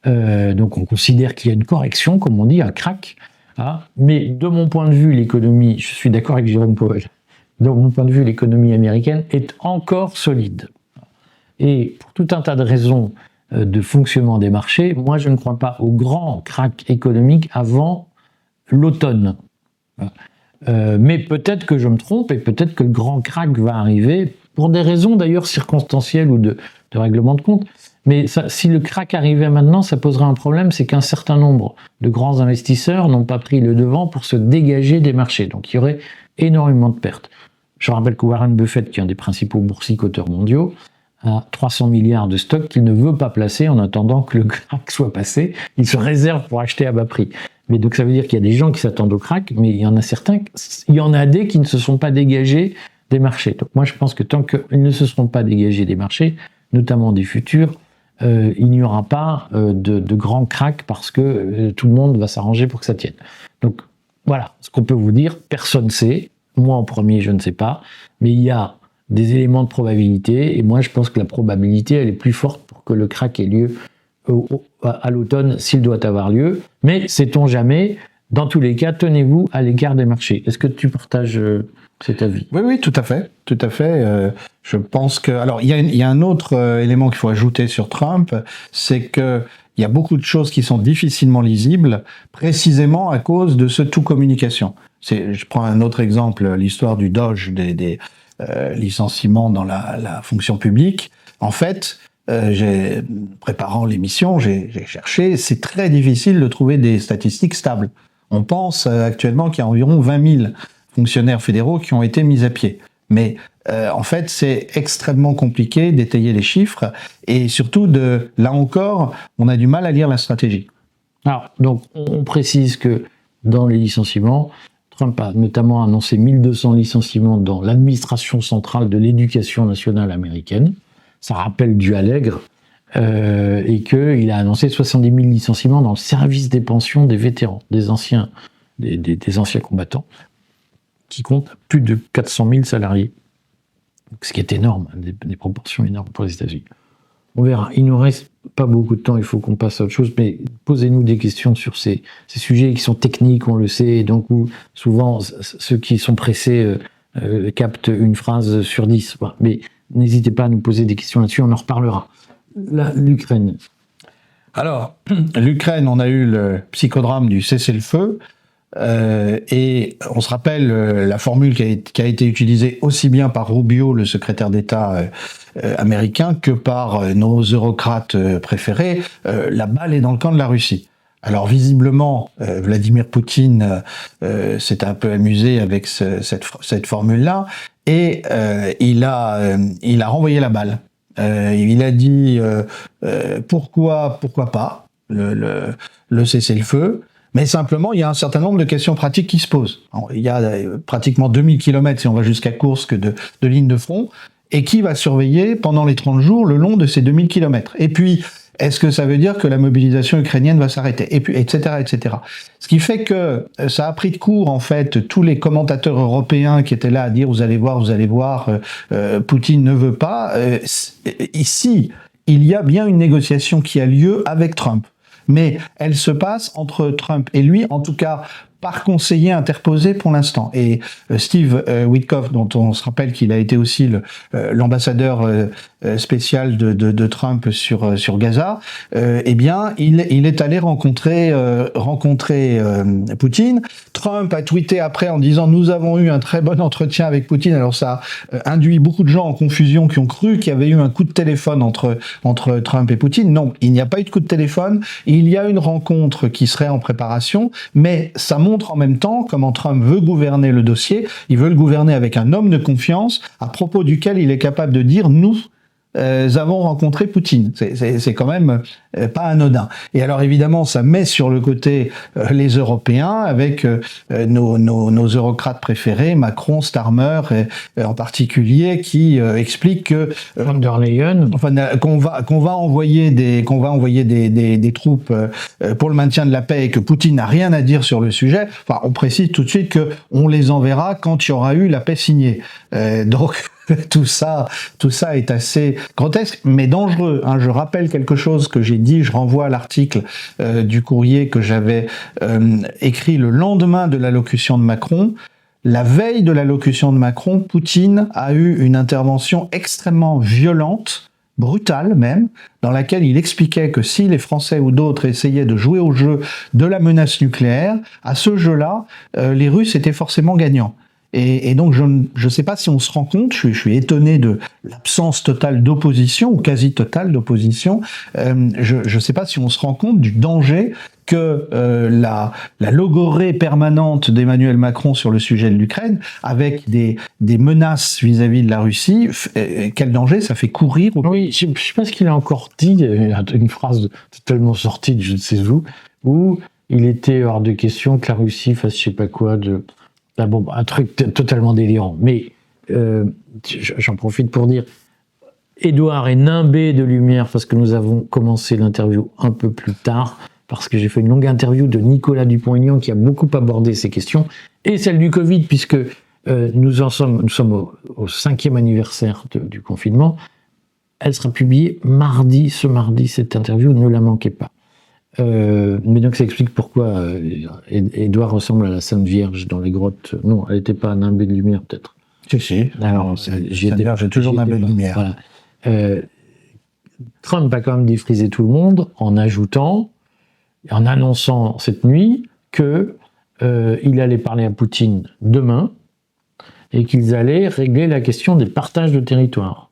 Speaker 1: Donc on considère qu'il y a une correction, comme on dit, un crack. Hein. Mais de mon point de vue, l'économie, je suis d'accord avec Jérôme Powell, de mon point de vue, l'économie américaine est encore solide. Et pour tout un tas de raisons de fonctionnement des marchés, moi je ne crois pas au grand crack économique avant l'automne. Mais peut-être que je me trompe et peut-être que le grand crack va arriver pour des raisons d'ailleurs circonstancielles ou de règlement de compte. Mais ça, si le crack arrivait maintenant, ça poserait un problème, c'est qu'un certain nombre de grands investisseurs n'ont pas pris le devant pour se dégager des marchés. Donc il y aurait énormément de pertes. Je rappelle que Warren Buffett, qui est un des principaux boursicoteurs mondiaux, a 300 milliards de stocks qu'il ne veut pas placer en attendant que le crack soit passé. Il se réserve pour acheter à bas prix. Mais donc ça veut dire qu'il y a des gens qui s'attendent au crack, mais il y en a des qui ne se sont pas dégagés des marchés. Donc moi je pense que tant qu'ils ne se seront pas dégagés des marchés, notamment des futurs, il n'y aura pas de grand crack parce que tout le monde va s'arranger pour que ça tienne. Donc voilà, ce qu'on peut vous dire, personne ne sait. Moi en premier, je ne sais pas, mais il y a des éléments de probabilité, et moi je pense que la probabilité elle est plus forte pour que le crack ait lieu à l'automne s'il doit avoir lieu, mais sait-on jamais, dans tous les cas, tenez-vous à l'écart des marchés. Est-ce que tu partages cet avis ?
Speaker 2: Oui, tout à fait. Je pense que... Alors, il y a un autre élément qu'il faut ajouter sur Trump, c'est que il y a beaucoup de choses qui sont difficilement lisibles, précisément à cause de ce tout communication. Je prends un autre exemple, l'histoire du Doge, des licenciements dans la fonction publique. En fait, préparant l'émission, j'ai cherché, c'est très difficile de trouver des statistiques stables. On pense actuellement qu'il y a environ 20 000 fonctionnaires fédéraux qui ont été mis à pied. Mais en fait, c'est extrêmement compliqué d'étayer les chiffres et surtout, là encore, on a du mal à lire la stratégie.
Speaker 1: Alors, donc, on précise que dans les licenciements, Trump a notamment annoncé 1200 licenciements dans l'administration centrale de l'éducation nationale américaine. Ça rappelle du Allègre, et qu'il a annoncé 70 000 licenciements dans le service des pensions des vétérans, des anciens combattants, qui compte plus de 400 000 salariés. Ce qui est énorme, des proportions énormes pour les États-Unis. On verra. Il ne nous reste pas beaucoup de temps, il faut qu'on passe à autre chose, mais posez-nous des questions sur ces sujets qui sont techniques, on le sait, donc où souvent ceux qui sont pressés captent une phrase sur 10. Voilà. Mais n'hésitez pas à nous poser des questions là-dessus, on en reparlera. L'Ukraine.
Speaker 2: Alors, l'Ukraine, on a eu le psychodrame du cessez-le-feu, et on se rappelle la formule qui a été utilisée aussi bien par Rubio, le secrétaire d'État américain, que par nos eurocrates préférés. La balle est dans le camp de la Russie. Alors visiblement, Vladimir Poutine s'est un peu amusé avec cette formule-là, et il a renvoyé la balle. Il a dit pourquoi pas le cessez-le-feu, Mais simplement, il y a un certain nombre de questions pratiques qui se posent. Alors, il y a pratiquement 2000 km, si on va jusqu'à Koursk, de ligne de front. Et qui va surveiller pendant les 30 jours le long de ces 2000 km? Et puis, est-ce que ça veut dire que la mobilisation ukrainienne va s'arrêter? Et puis, etc., etc. Ce qui fait que ça a pris de court, en fait, tous les commentateurs européens qui étaient là à dire, vous allez voir, Poutine ne veut pas. Ici, il y a bien une négociation qui a lieu avec Trump. Mais elle se passe entre Trump et lui, en tout cas par conseiller interposé pour l'instant. Et Steve Witkoff, dont on se rappelle qu'il a été aussi l'ambassadeur spécial de Trump sur Gaza, eh bien, il est allé rencontrer Poutine. Trump a tweeté après en disant « Nous avons eu un très bon entretien avec Poutine ». Alors ça a induit beaucoup de gens en confusion qui ont cru qu'il y avait eu un coup de téléphone entre Trump et Poutine. Non, il n'y a pas eu de coup de téléphone. Il y a une rencontre qui serait en préparation, mais ça montre en même temps comment Trump veut gouverner le dossier. Il veut le gouverner avec un homme de confiance à propos duquel il est capable de dire « Nous avons rencontré Poutine ». C'est quand même pas anodin. Et alors évidemment, ça met sur le côté les Européens avec nos eurocrates préférés, Macron, Starmer en particulier, qui expliquent que
Speaker 1: von der Leyen,
Speaker 2: qu'on va envoyer des troupes pour le maintien de la paix et que Poutine n'a rien à dire sur le sujet. Enfin, on précise tout de suite que on les enverra quand il y aura eu la paix signée. Donc tout ça est assez grotesque, mais dangereux. Hein. Je rappelle quelque chose que j'ai dit, je renvoie à l'article du Courrier que j'avais écrit le lendemain de l'allocution de Macron. La veille de l'allocution de Macron, Poutine a eu une intervention extrêmement violente, brutale même, dans laquelle il expliquait que si les Français ou d'autres essayaient de jouer au jeu de la menace nucléaire, à ce jeu-là, les Russes étaient forcément gagnants. Et donc, je ne sais pas si on se rend compte, je suis étonné de l'absence totale d'opposition, ou quasi totale d'opposition, je ne sais pas si on se rend compte du danger que la logorrhée permanente d'Emmanuel Macron sur le sujet de l'Ukraine, avec des menaces vis-à-vis de la Russie, quel danger ça fait courir.
Speaker 1: Oui, je ne sais pas ce qu'il a encore dit, une phrase totalement sortie de je ne sais où il était hors de question que la Russie fasse je ne sais pas quoi un truc totalement délirant. Mais j'en profite pour dire, Édouard est nimbé de lumière parce que nous avons commencé l'interview un peu plus tard, parce que j'ai fait une longue interview de Nicolas Dupont-Aignan qui a beaucoup abordé ces questions, et celle du Covid, puisque nous sommes au 5e anniversaire du confinement. Elle sera publiée ce mardi, cette interview, ne la manquez pas. Mais donc ça explique pourquoi Édouard ressemble à la Sainte Vierge dans les grottes. Non, elle n'était pas nimbée de lumière, peut-être.
Speaker 2: Si.
Speaker 1: Alors,
Speaker 2: j'ai toujours nimbé de lumière.
Speaker 1: Voilà. Trump a quand même défrisé tout le monde en annonçant cette nuit que il allait parler à Poutine demain et qu'ils allaient régler la question des partages de territoire.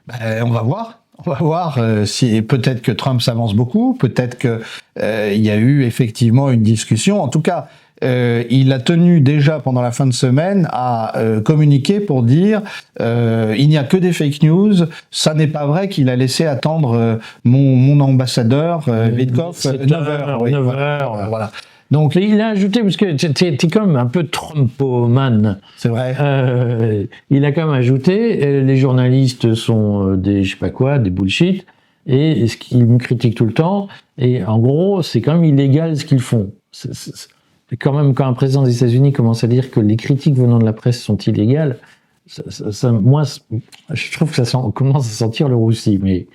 Speaker 2: On va voir. On va voir si peut-être que Trump s'avance beaucoup, peut-être que il y a eu effectivement une discussion. En tout cas, il a tenu déjà pendant la fin de semaine à communiquer pour dire il n'y a que des fake news. Ça n'est pas vrai qu'il a laissé attendre mon ambassadeur Witkoff 9 heures. Oui,
Speaker 1: 9 heures.
Speaker 2: Voilà. Donc
Speaker 1: il a ajouté, parce que t'es quand même un peu Trumpoman.
Speaker 2: C'est vrai.
Speaker 1: Il a quand même ajouté, les journalistes sont des je sais pas quoi, des bullshit, et ce qu'ils me critiquent tout le temps. Et en gros, c'est quand même illégal ce qu'ils font. C'est quand même, quand un président des États-Unis commence à dire que les critiques venant de la presse sont illégales, moi, je trouve que ça commence à sentir le roussi. Mais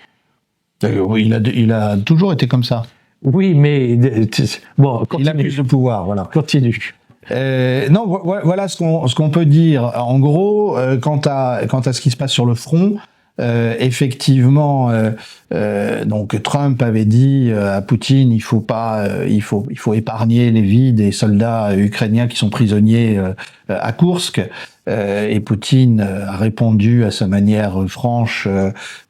Speaker 2: il a toujours été comme ça.
Speaker 1: Oui, mais bon, continue.
Speaker 2: Il a plus de pouvoir, voilà.
Speaker 1: Continue.
Speaker 2: Non, voilà ce qu'on peut dire. En gros, quant à ce qui se passe sur le front, effectivement, donc Trump avait dit à Poutine, il faut épargner les vies des soldats ukrainiens qui sont prisonniers à Koursk. Et Poutine a répondu à sa manière franche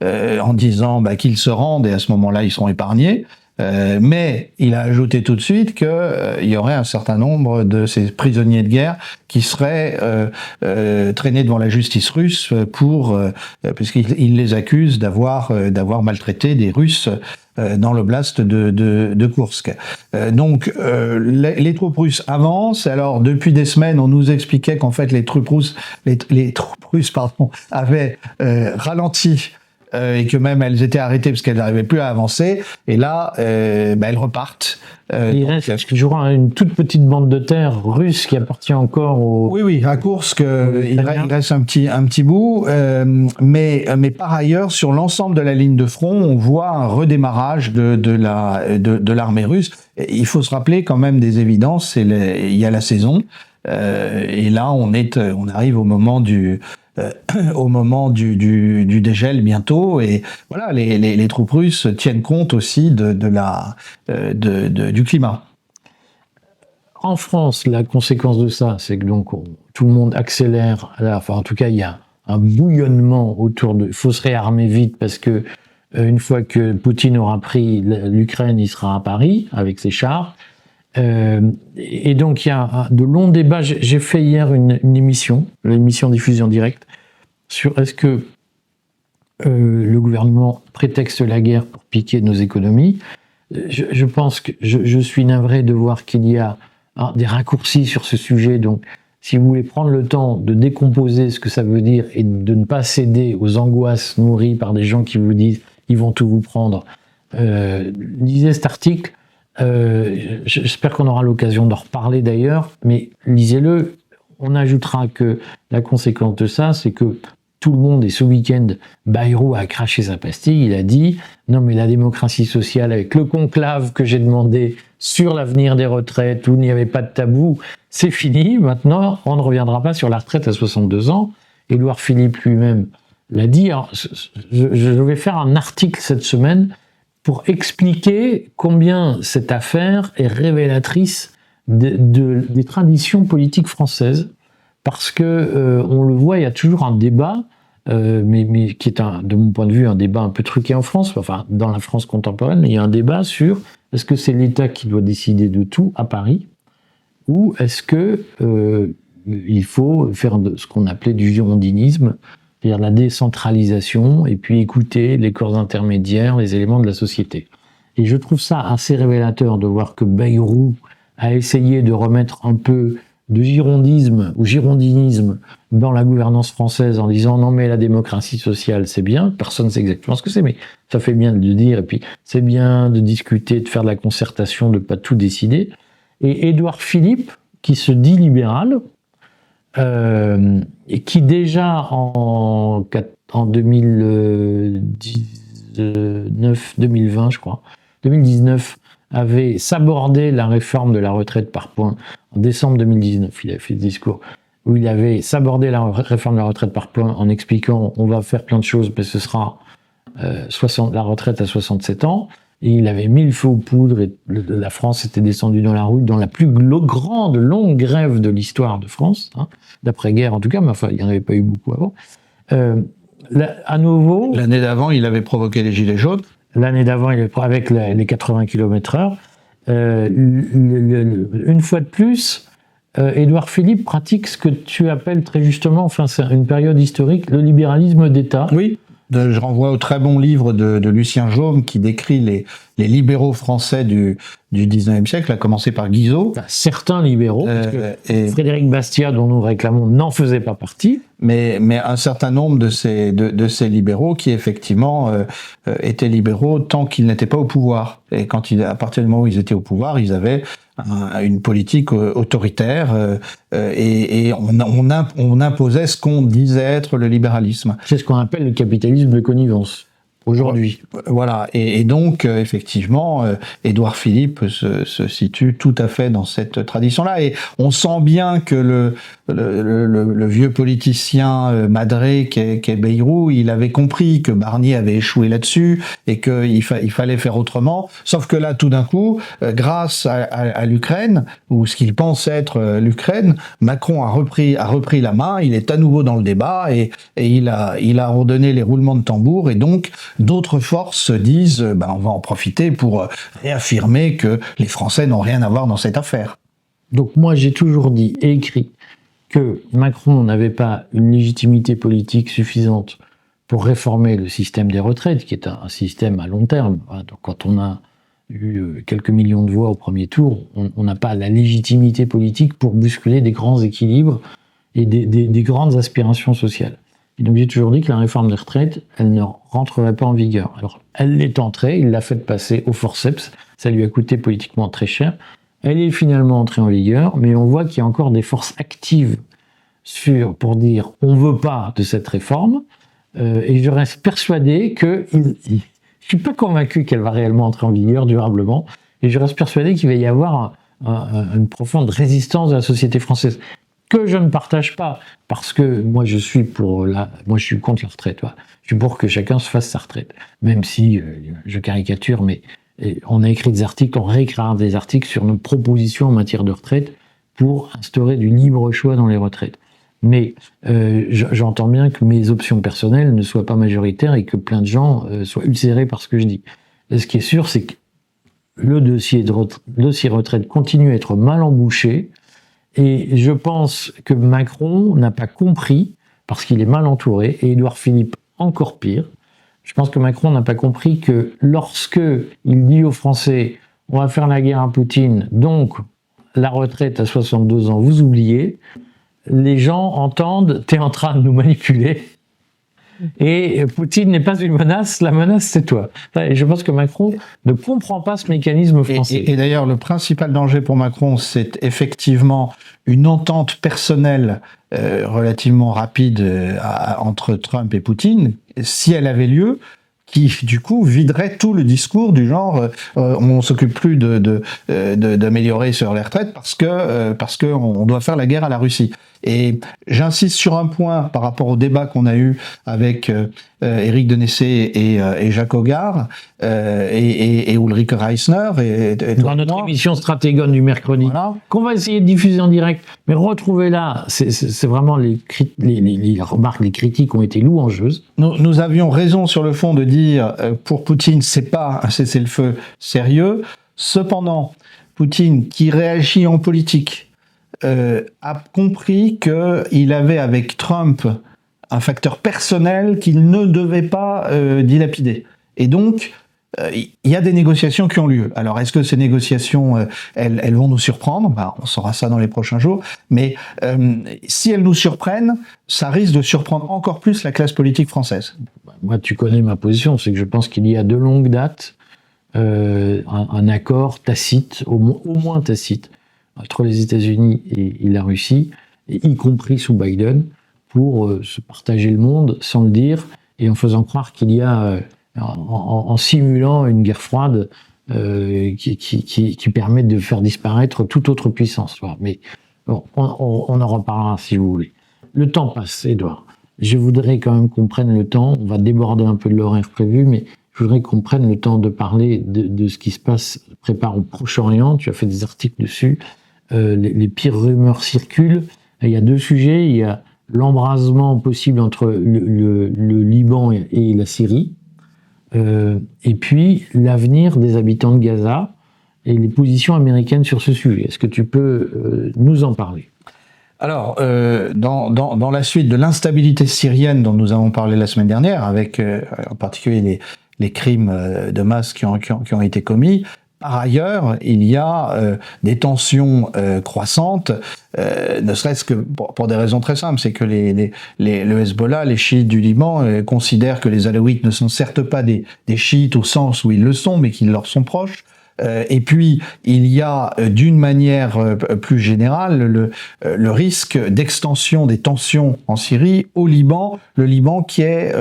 Speaker 2: en disant qu'ils se rendent et à ce moment-là ils seront épargnés. Mais il a ajouté tout de suite qu'il y aurait un certain nombre de ces prisonniers de guerre qui seraient traînés devant la justice russe puisqu'il les accuse d'avoir maltraité des Russes dans l'oblast de Koursk. Donc les troupes russes avancent. Alors depuis des semaines, on nous expliquait qu'en fait les troupes russes avaient ralenti. Et que même elles étaient arrêtées parce qu'elles n'arrivaient plus à avancer. Et là, elles repartent.
Speaker 1: Il reste toujours une toute petite bande de terre russe qui appartient encore au...
Speaker 2: Oui, à Koursk, il reste un petit bout. Mais par ailleurs, sur l'ensemble de la ligne de front, on voit un redémarrage de l'armée russe. Il faut se rappeler quand même des évidences. Il y a la saison. Et là, on arrive au moment du dégel bientôt, et voilà, les troupes russes tiennent compte aussi du climat.
Speaker 1: En France, la conséquence de ça, c'est que donc tout le monde accélère. Enfin, en tout cas, il y a un bouillonnement autour de. Il faut se réarmer vite parce que une fois que Poutine aura pris l'Ukraine, il sera à Paris avec ses chars. Et donc il y a de longs débats. J'ai fait hier une émission diffusion directe sur est-ce que le gouvernement prétexte la guerre pour piquer nos économies. Je pense que je suis navré de voir qu'il y a des raccourcis sur ce sujet. Donc si vous voulez prendre le temps de décomposer ce que ça veut dire et de ne pas céder aux angoisses nourries par des gens qui vous disent ils vont tout vous prendre, lisez cet article. J'espère qu'on aura l'occasion d'en reparler d'ailleurs, mais lisez-le. On ajoutera que la conséquence de ça, c'est que tout le monde, et ce week-end, Bayrou a craché sa pastille, il a dit « Non mais la démocratie sociale, avec le conclave que j'ai demandé sur l'avenir des retraites, où il n'y avait pas de tabou, c'est fini, maintenant on ne reviendra pas sur la retraite à 62 ans. » Édouard Philippe lui-même l'a dit. Alors, je vais faire un article cette semaine pour expliquer combien cette affaire est révélatrice des traditions politiques françaises, parce que on le voit, il y a toujours un débat, mais qui est de mon point de vue un débat un peu truqué en France, enfin dans la France contemporaine, il y a un débat sur est-ce que c'est l'État qui doit décider de tout à Paris, ou est-ce que il faut faire ce qu'on appelait du girondinisme, c'est-à-dire la décentralisation, et puis écouter les corps intermédiaires, les éléments de la société. Et je trouve ça assez révélateur de voir que Bayrou a essayé de remettre un peu de girondisme ou girondinisme dans la gouvernance française en disant non mais la démocratie sociale c'est bien, personne ne sait exactement ce que c'est, mais ça fait bien de le dire, et puis c'est bien de discuter, de faire de la concertation, de pas tout décider. Et Édouard Philippe, qui se dit libéral, et qui déjà en 2019, je crois, 2019, avait sabordé la réforme de la retraite par points. En décembre 2019, il a fait ce discours où il avait sabordé la réforme de la retraite par points en expliquant on va faire plein de choses, mais ce sera la retraite à 67 ans. Et il avait mis le feu aux poudres, et la France était descendue dans la rue dans la plus grande, longue grève de l'histoire de France, d'après-guerre en tout cas, mais enfin, il n'y en avait pas eu beaucoup avant. À nouveau...
Speaker 2: L'année d'avant, il avait provoqué les Gilets jaunes.
Speaker 1: L'année d'avant, avec les 80 km/h. Une fois de plus, Édouard Philippe pratique ce que tu appelles très justement, enfin c'est une période historique, le libéralisme d'État.
Speaker 2: Oui. Je renvoie au très bon livre de Lucien Jaume qui décrit les libéraux français du 19e siècle, à commencer par Guizot.
Speaker 1: Certains libéraux, parce que Frédéric Bastiat, dont nous réclamons, n'en faisait pas partie.
Speaker 2: Mais un certain nombre de ces libéraux qui effectivement étaient libéraux tant qu'ils n'étaient pas au pouvoir. Et à partir du moment où ils étaient au pouvoir, ils avaient une politique autoritaire et on imposait ce qu'on disait être le libéralisme.
Speaker 1: C'est ce qu'on appelle le capitalisme de connivence aujourd'hui.
Speaker 2: Voilà, et donc effectivement, Édouard Philippe se situe tout à fait dans cette tradition-là, et on sent bien que le vieux politicien madré qu'est Bayrou, il avait compris que Barnier avait échoué là-dessus et qu'il fallait faire autrement, sauf que là, tout d'un coup, grâce à l'Ukraine, ou ce qu'il pense être l'Ukraine, Macron a repris la main, il est à nouveau dans le débat, et il a ordonné les roulements de tambour, et donc d'autres forces disent on va en profiter pour réaffirmer que les Français n'ont rien à voir dans cette affaire.
Speaker 1: Donc moi j'ai toujours dit et écrit que Macron n'avait pas une légitimité politique suffisante pour réformer le système des retraites, qui est un système à long terme. Donc quand on a eu quelques millions de voix au premier tour, on n'a pas la légitimité politique pour bousculer des grands équilibres et des grandes aspirations sociales. Et donc j'ai toujours dit que la réforme des retraites, elle ne rentrerait pas en vigueur. Alors elle est entrée, il l'a fait passer au forceps, ça lui a coûté politiquement très cher. Elle est finalement entrée en vigueur, mais on voit qu'il y a encore des forces actives pour dire on veut pas de cette réforme, et je reste persuadé que je suis pas convaincu qu'elle va réellement entrer en vigueur durablement, et je reste persuadé qu'il va y avoir une profonde résistance de la société française que je ne partage pas, parce que moi je suis contre la retraite. Je suis pour que chacun se fasse sa retraite, même si je caricature, mais on a écrit des articles, on réécrira des articles sur nos propositions en matière de retraite pour instaurer du libre choix dans les retraites. Mais j'entends bien que mes options personnelles ne soient pas majoritaires et que plein de gens soient ulcérés par ce que je dis. Et ce qui est sûr, c'est que le dossier retraite continue à être mal embouché, et je pense que Macron n'a pas compris, parce qu'il est mal entouré, et Édouard Philippe encore pire. Je pense que Macron n'a pas compris que lorsque il dit aux Français « on va faire la guerre à Poutine, donc la retraite à 62 ans, vous oubliez », les gens entendent « t'es en train de nous manipuler ». Et Poutine n'est pas une menace, la menace c'est toi. Et je pense que Macron ne comprend pas ce mécanisme français.
Speaker 2: Et d'ailleurs, le principal danger pour Macron, c'est effectivement une entente personnelle relativement rapide entre Trump et Poutine, si elle avait lieu, qui du coup viderait tout le discours du genre on s'occupe plus d'améliorer sur les retraites parce que on doit faire la guerre à la Russie. Et j'insiste sur un point par rapport au débat qu'on a eu avec Éric Denessé et Jacques Hoggard et Ulrike Reisner
Speaker 1: dans notre émission Stratégone du mercredi, voilà, qu'on va essayer de diffuser en direct, mais retrouvez-la, c'est vraiment les remarques, les critiques ont été louangeuses.
Speaker 2: Nous avions raison sur le fond de dire pour Poutine c'est pas un cessez-le-feu sérieux. Cependant, Poutine qui réagit en politique a compris qu'il avait avec Trump un facteur personnel qu'il ne devait pas dilapider. Et donc, il y a des négociations qui ont lieu. Alors, est-ce que ces négociations, elles vont nous surprendre ? On saura ça dans les prochains jours. Mais si elles nous surprennent, ça risque de surprendre encore plus la classe politique française.
Speaker 1: Moi, tu connais ma position, c'est que je pense qu'il y a de longue date un accord tacite, au moins tacite, entre les États-Unis et la Russie, y compris sous Biden, pour se partager le monde sans le dire, et en faisant croire qu'il y a, en simulant une guerre froide qui permet de faire disparaître toute autre puissance. Mais bon, on en reparlera si vous voulez. Le temps passe, Édouard. Je voudrais quand même qu'on prenne le temps, on va déborder un peu de l'horaire prévu, mais je voudrais qu'on prenne le temps de parler de ce qui se prépare au Proche-Orient. Tu as fait des articles dessus. Les pires rumeurs circulent. Il y a deux sujets. Il y a l'embrasement possible entre le Liban et la Syrie, et puis l'avenir des habitants de Gaza et les positions américaines sur ce sujet. Est-ce que tu peux nous en parler ?
Speaker 2: Alors, dans la suite de l'instabilité syrienne dont nous avons parlé la semaine dernière, avec en particulier les crimes de masse qui ont été commis, par ailleurs, il y a des tensions croissantes, ne serait-ce que pour des raisons très simples. C'est que le Hezbollah, les chiites du Liban, considèrent que les alaouites ne sont certes pas des chiites au sens où ils le sont, mais qu'ils leur sont proches. Et puis, il y a d'une manière plus générale le risque d'extension des tensions en Syrie au Liban, le Liban qui est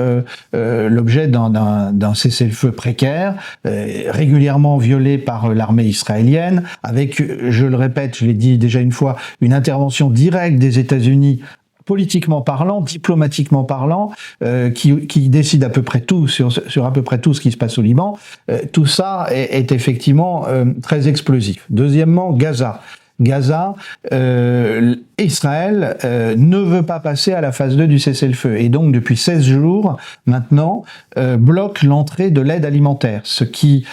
Speaker 2: l'objet d'un cessez-le-feu précaire, régulièrement violé par l'armée israélienne, avec, je le répète, je l'ai dit déjà une fois, une intervention directe des États-Unis politiquement parlant, diplomatiquement parlant, qui décide à peu près tout sur à peu près tout ce qui se passe au Liban. Tout ça est effectivement très explosif. Deuxièmement, Gaza. Gaza, Israël ne veut pas passer à la phase 2 du cessez-le-feu. Et donc, depuis 16 jours, maintenant, bloque l'entrée de l'aide alimentaire, ce qui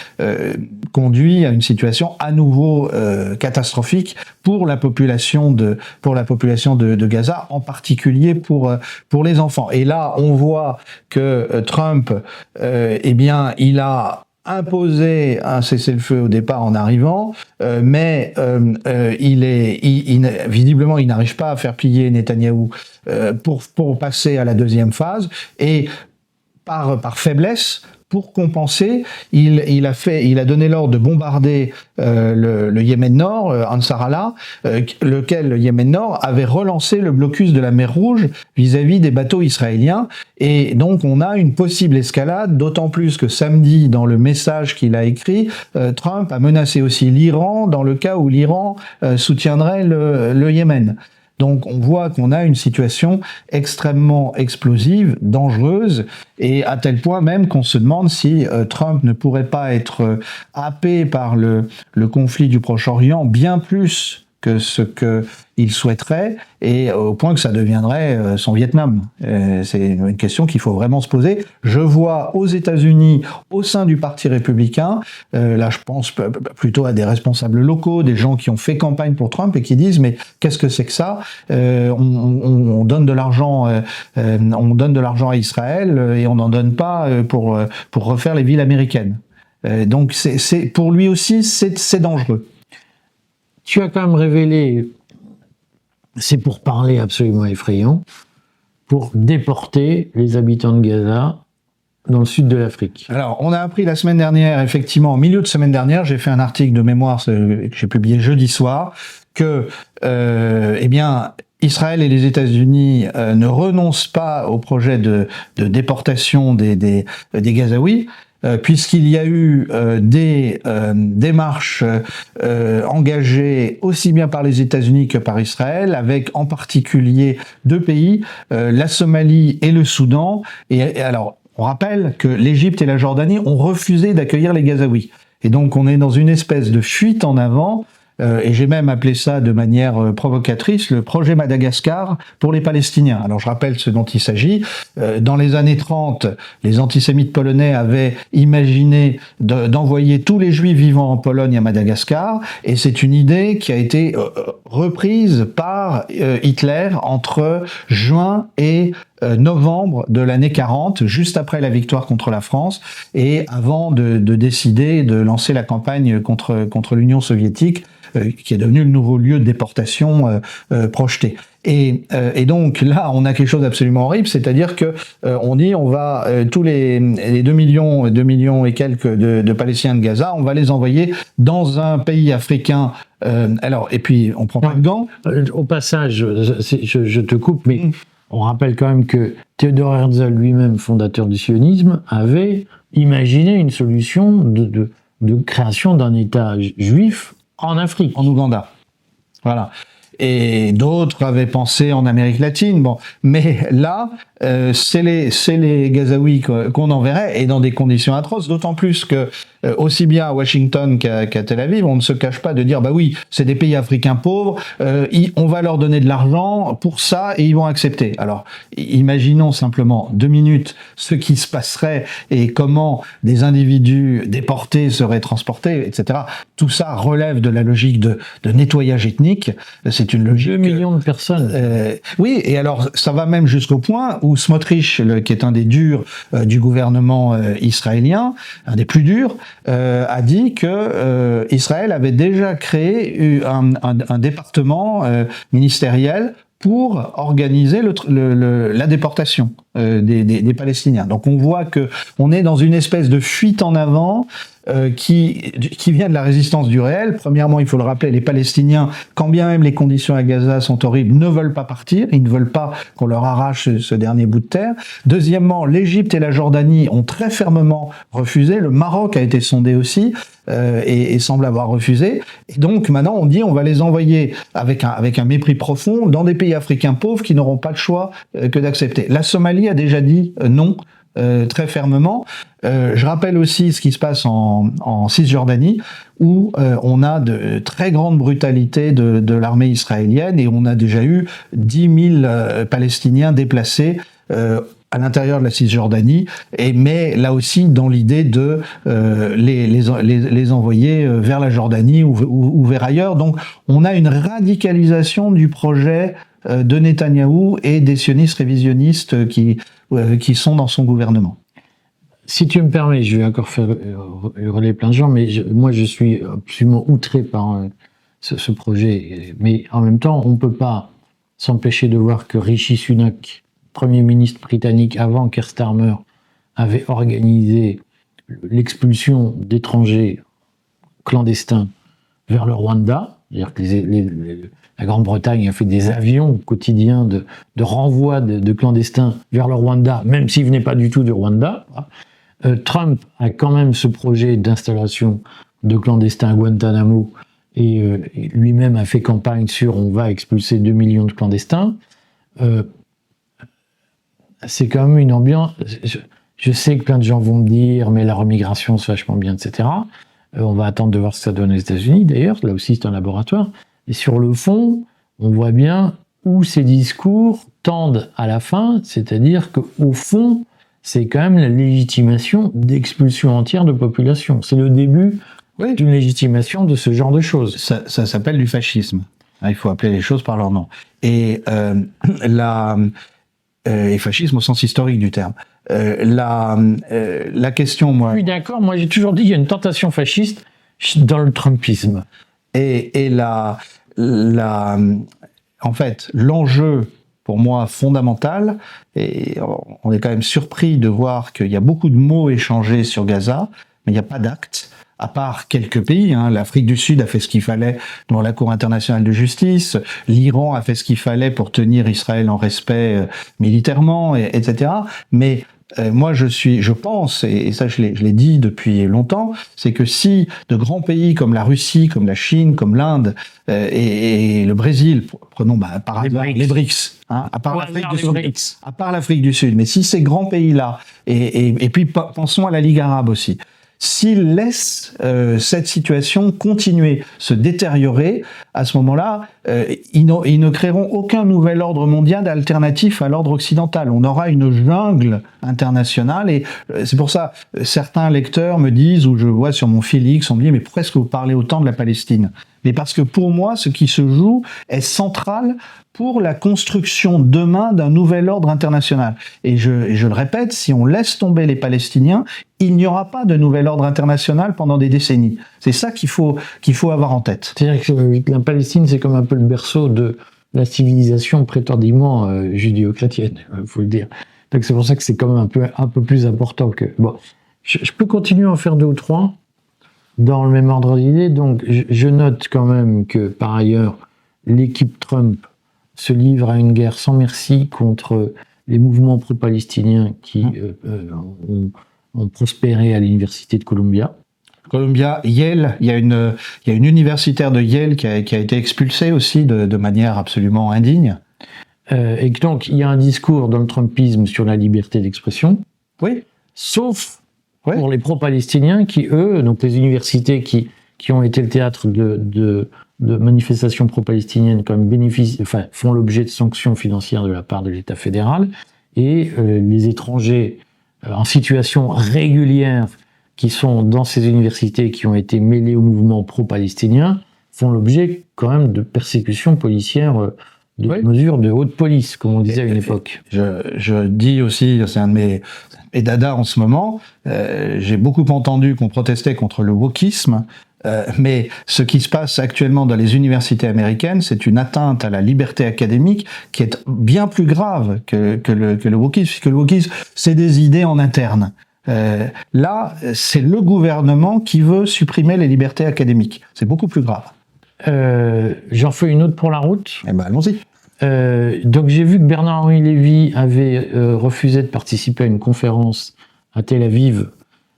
Speaker 2: conduit à une situation à nouveau catastrophique pour la population de Gaza, en particulier pour les enfants. Et là, on voit que Trump, il a imposé un cessez-le-feu au départ en arrivant, mais visiblement il n'arrive pas à faire plier Netanyahou pour passer à la deuxième phase, et par faiblesse, pour compenser, il a donné l'ordre de bombarder le Yémen Nord, Ansar Allah, lequel, le Yémen Nord, avait relancé le blocus de la mer Rouge vis-à-vis des bateaux israéliens. Et donc on a une possible escalade, d'autant plus que samedi, dans le message qu'il a écrit, Trump a menacé aussi l'Iran dans le cas où l'Iran soutiendrait le Yémen. Donc on voit qu'on a une situation extrêmement explosive, dangereuse, et à tel point même qu'on se demande si Trump ne pourrait pas être happé par le conflit du Proche-Orient bien plus que ce qu'il souhaiterait, et au point que ça deviendrait son Vietnam. C'est une question qu'il faut vraiment se poser. Je vois aux États-Unis, au sein du Parti républicain, là je pense plutôt à des responsables locaux, des gens qui ont fait campagne pour Trump et qui disent mais qu'est-ce que c'est que ça, on donne de l'argent, à Israël et on n'en donne pas pour refaire les villes américaines. Donc c'est pour lui aussi c'est dangereux.
Speaker 1: Tu as quand même révélé, c'est pour parler absolument effrayant, pour déporter les habitants de Gaza dans le sud de l'Afrique.
Speaker 2: Alors, on a appris la semaine dernière, effectivement, au milieu de semaine dernière, j'ai fait un article de mémoire que j'ai publié jeudi soir, que, Israël et les États-Unis ne renoncent pas au projet de déportation des Gazaouis, puisqu'il y a eu des démarches engagées aussi bien par les États-Unis que par Israël, avec en particulier deux pays, la Somalie et le Soudan. Et alors, on rappelle que l'Égypte et la Jordanie ont refusé d'accueillir les Gazaouis. Et donc, on est dans une espèce de fuite en avant. Et j'ai même appelé ça de manière provocatrice le projet Madagascar pour les Palestiniens. Alors je rappelle ce dont il s'agit. Dans les années 30, les antisémites polonais avaient imaginé d'envoyer tous les juifs vivant en Pologne à Madagascar, et c'est une idée qui a été reprise par Hitler entre juin et novembre de l'année 40, juste après la victoire contre la France, et avant de décider de lancer la campagne contre l'Union soviétique, qui est devenu le nouveau lieu de déportation projeté. Et donc là, on a quelque chose d'absolument horrible, c'est-à-dire que on dit on va tous les 2 millions et quelques de Palestiniens de Gaza, on va les envoyer dans un pays africain. Et puis on prend pas de gants.
Speaker 1: Au passage, je te coupe, mais on rappelle quand même que Theodor Herzl lui-même, fondateur du sionisme, avait imaginé une solution de création d'un État juif en Afrique.
Speaker 2: En Ouganda. Voilà. Et d'autres avaient pensé en Amérique latine. Bon, mais là, c'est les Gazaouis qu'on enverrait, et dans des conditions atroces, d'autant plus que aussi bien à Washington qu'à Tel Aviv, on ne se cache pas de dire bah oui, c'est des pays africains pauvres, on va leur donner de l'argent pour ça et ils vont accepter. Alors, imaginons simplement 2 minutes ce qui se passerait et comment des individus déportés seraient transportés, etc. Tout ça relève de la logique de nettoyage ethnique. C'est une logique.
Speaker 1: 2 millions de personnes.
Speaker 2: Oui, et alors ça va même jusqu'au point où Smotrich, qui est un des durs du gouvernement israélien, un des plus durs, a dit que Israël avait déjà créé un département ministériel pour organiser la déportation des Palestiniens. Donc on voit que on est dans une espèce de fuite en avant qui vient de la résistance du réel. Premièrement, il faut le rappeler, les Palestiniens, quand bien même les conditions à Gaza sont horribles, ne veulent pas partir, ils ne veulent pas qu'on leur arrache ce dernier bout de terre. Deuxièmement, l'Égypte et la Jordanie ont très fermement refusé, le Maroc a été sondé aussi, et semble avoir refusé. Et donc maintenant on dit on va les envoyer avec un mépris profond dans des pays africains pauvres qui n'auront pas le choix que d'accepter. La Somalie a déjà dit non. très fermement. Je rappelle aussi ce qui se passe en Cisjordanie, où on a de très grandes brutalités de l'armée israélienne, et on a déjà eu 10 000 Palestiniens déplacés à l'intérieur de la Cisjordanie, mais là aussi dans l'idée de les envoyer vers la Jordanie ou vers ailleurs. Donc on a une radicalisation du projet de Netanyahou et des sionistes révisionnistes qui sont dans son gouvernement.
Speaker 1: Si tu me permets, je vais encore faire hurler plein de gens, mais moi je suis absolument outré par ce projet. Mais en même temps, on ne peut pas s'empêcher de voir que Rishi Sunak, Premier ministre britannique avant Keir Starmer, avait organisé l'expulsion d'étrangers clandestins vers le Rwanda. C'est-à-dire que la Grande-Bretagne a fait des avions quotidiens de renvoi de clandestins vers le Rwanda, même s'ils ne venaient pas du tout du Rwanda. Trump a quand même ce projet d'installation de clandestins à Guantanamo et lui-même a fait campagne sur on va expulser 2 millions de clandestins. C'est quand même une ambiance. Je sais que plein de gens vont me dire mais la remigration c'est vachement bien, etc. On va attendre de voir ce que ça donne aux États-Unis d'ailleurs, là aussi c'est un laboratoire. Et sur le fond, on voit bien où ces discours tendent à la fin, c'est-à-dire qu'au fond, c'est quand même la légitimation d'expulsion entière de population. C'est le début d'une légitimation de ce genre de choses.
Speaker 2: Ça s'appelle du fascisme. Il faut appeler les choses par leur nom. Et fascisme au sens historique du terme. La question, moi...
Speaker 1: Oui, d'accord. Moi, j'ai toujours dit qu'il y a une tentation fasciste dans le Trumpisme.
Speaker 2: En fait, l'enjeu, pour moi, fondamental, et on est quand même surpris de voir qu'il y a beaucoup de mots échangés sur Gaza, mais il n'y a pas d'actes, à part quelques pays. L'Afrique du Sud a fait ce qu'il fallait devant la Cour internationale de justice, l'Iran a fait ce qu'il fallait pour tenir Israël en respect militairement, etc. Mais moi, je pense, et ça je l'ai dit depuis longtemps, c'est que si de grands pays comme la Russie, comme la Chine, comme l'Inde et le Brésil, prenons par exemple les BRICS, à part l'Afrique du Sud, mais si ces grands pays-là, et puis pensons à la Ligue arabe aussi, s'ils laissent cette situation continuer, se détériorer, à ce moment-là, ils ne créeront aucun nouvel ordre mondial alternatif à l'ordre occidental. On aura une jungle internationale, et c'est pour ça, certains lecteurs me disent, ou je vois sur mon fil X, on me dit, mais pourquoi est-ce que vous parlez autant de la Palestine ? Mais parce que pour moi, ce qui se joue est central pour la construction demain d'un nouvel ordre international. Et je le répète, si on laisse tomber les Palestiniens, il n'y aura pas de nouvel ordre international pendant des décennies. C'est ça qu'il faut avoir en tête.
Speaker 1: C'est-à-dire que la Palestine, c'est comme un peu le berceau de la civilisation prétendument judéo-chrétienne, il faut le dire. Donc c'est pour ça que c'est quand même un peu plus important que... Bon, je peux continuer à en faire 2 ou 3 dans le même ordre d'idée. Donc je note quand même que, par ailleurs, l'équipe Trump se livre à une guerre sans merci contre les mouvements pro-palestiniens qui ont prospéré à l'université de Columbia.
Speaker 2: Yale, il y a une universitaire de Yale qui a été expulsée aussi de manière absolument indigne.
Speaker 1: Et donc il y a un discours dans le Trumpisme sur la liberté d'expression.
Speaker 2: Oui.
Speaker 1: Sauf pour les pro-palestiniens qui, eux, donc les universités qui ont été le théâtre de manifestations pro-palestiniennes quand même font l'objet de sanctions financières de la part de l'État fédéral, et les étrangers en situation régulière qui sont dans ces universités qui ont été mêlés au mouvement pro-palestinien font l'objet quand même de persécutions policières de mesures de haute police, comme on disait à une époque.
Speaker 2: Je dis aussi, c'est un de mes dadas en ce moment, j'ai beaucoup entendu qu'on protestait contre le wokisme, mais ce qui se passe actuellement dans les universités américaines, c'est une atteinte à la liberté académique qui est bien plus grave que le wokisme, puisque le wokisme, c'est des idées en interne. Là, c'est le gouvernement qui veut supprimer les libertés académiques. C'est beaucoup plus grave.
Speaker 1: J'en fais une autre pour la route.
Speaker 2: Eh ben, allons-y.
Speaker 1: Donc j'ai vu que Bernard-Henri Lévy avait refusé de participer à une conférence à Tel Aviv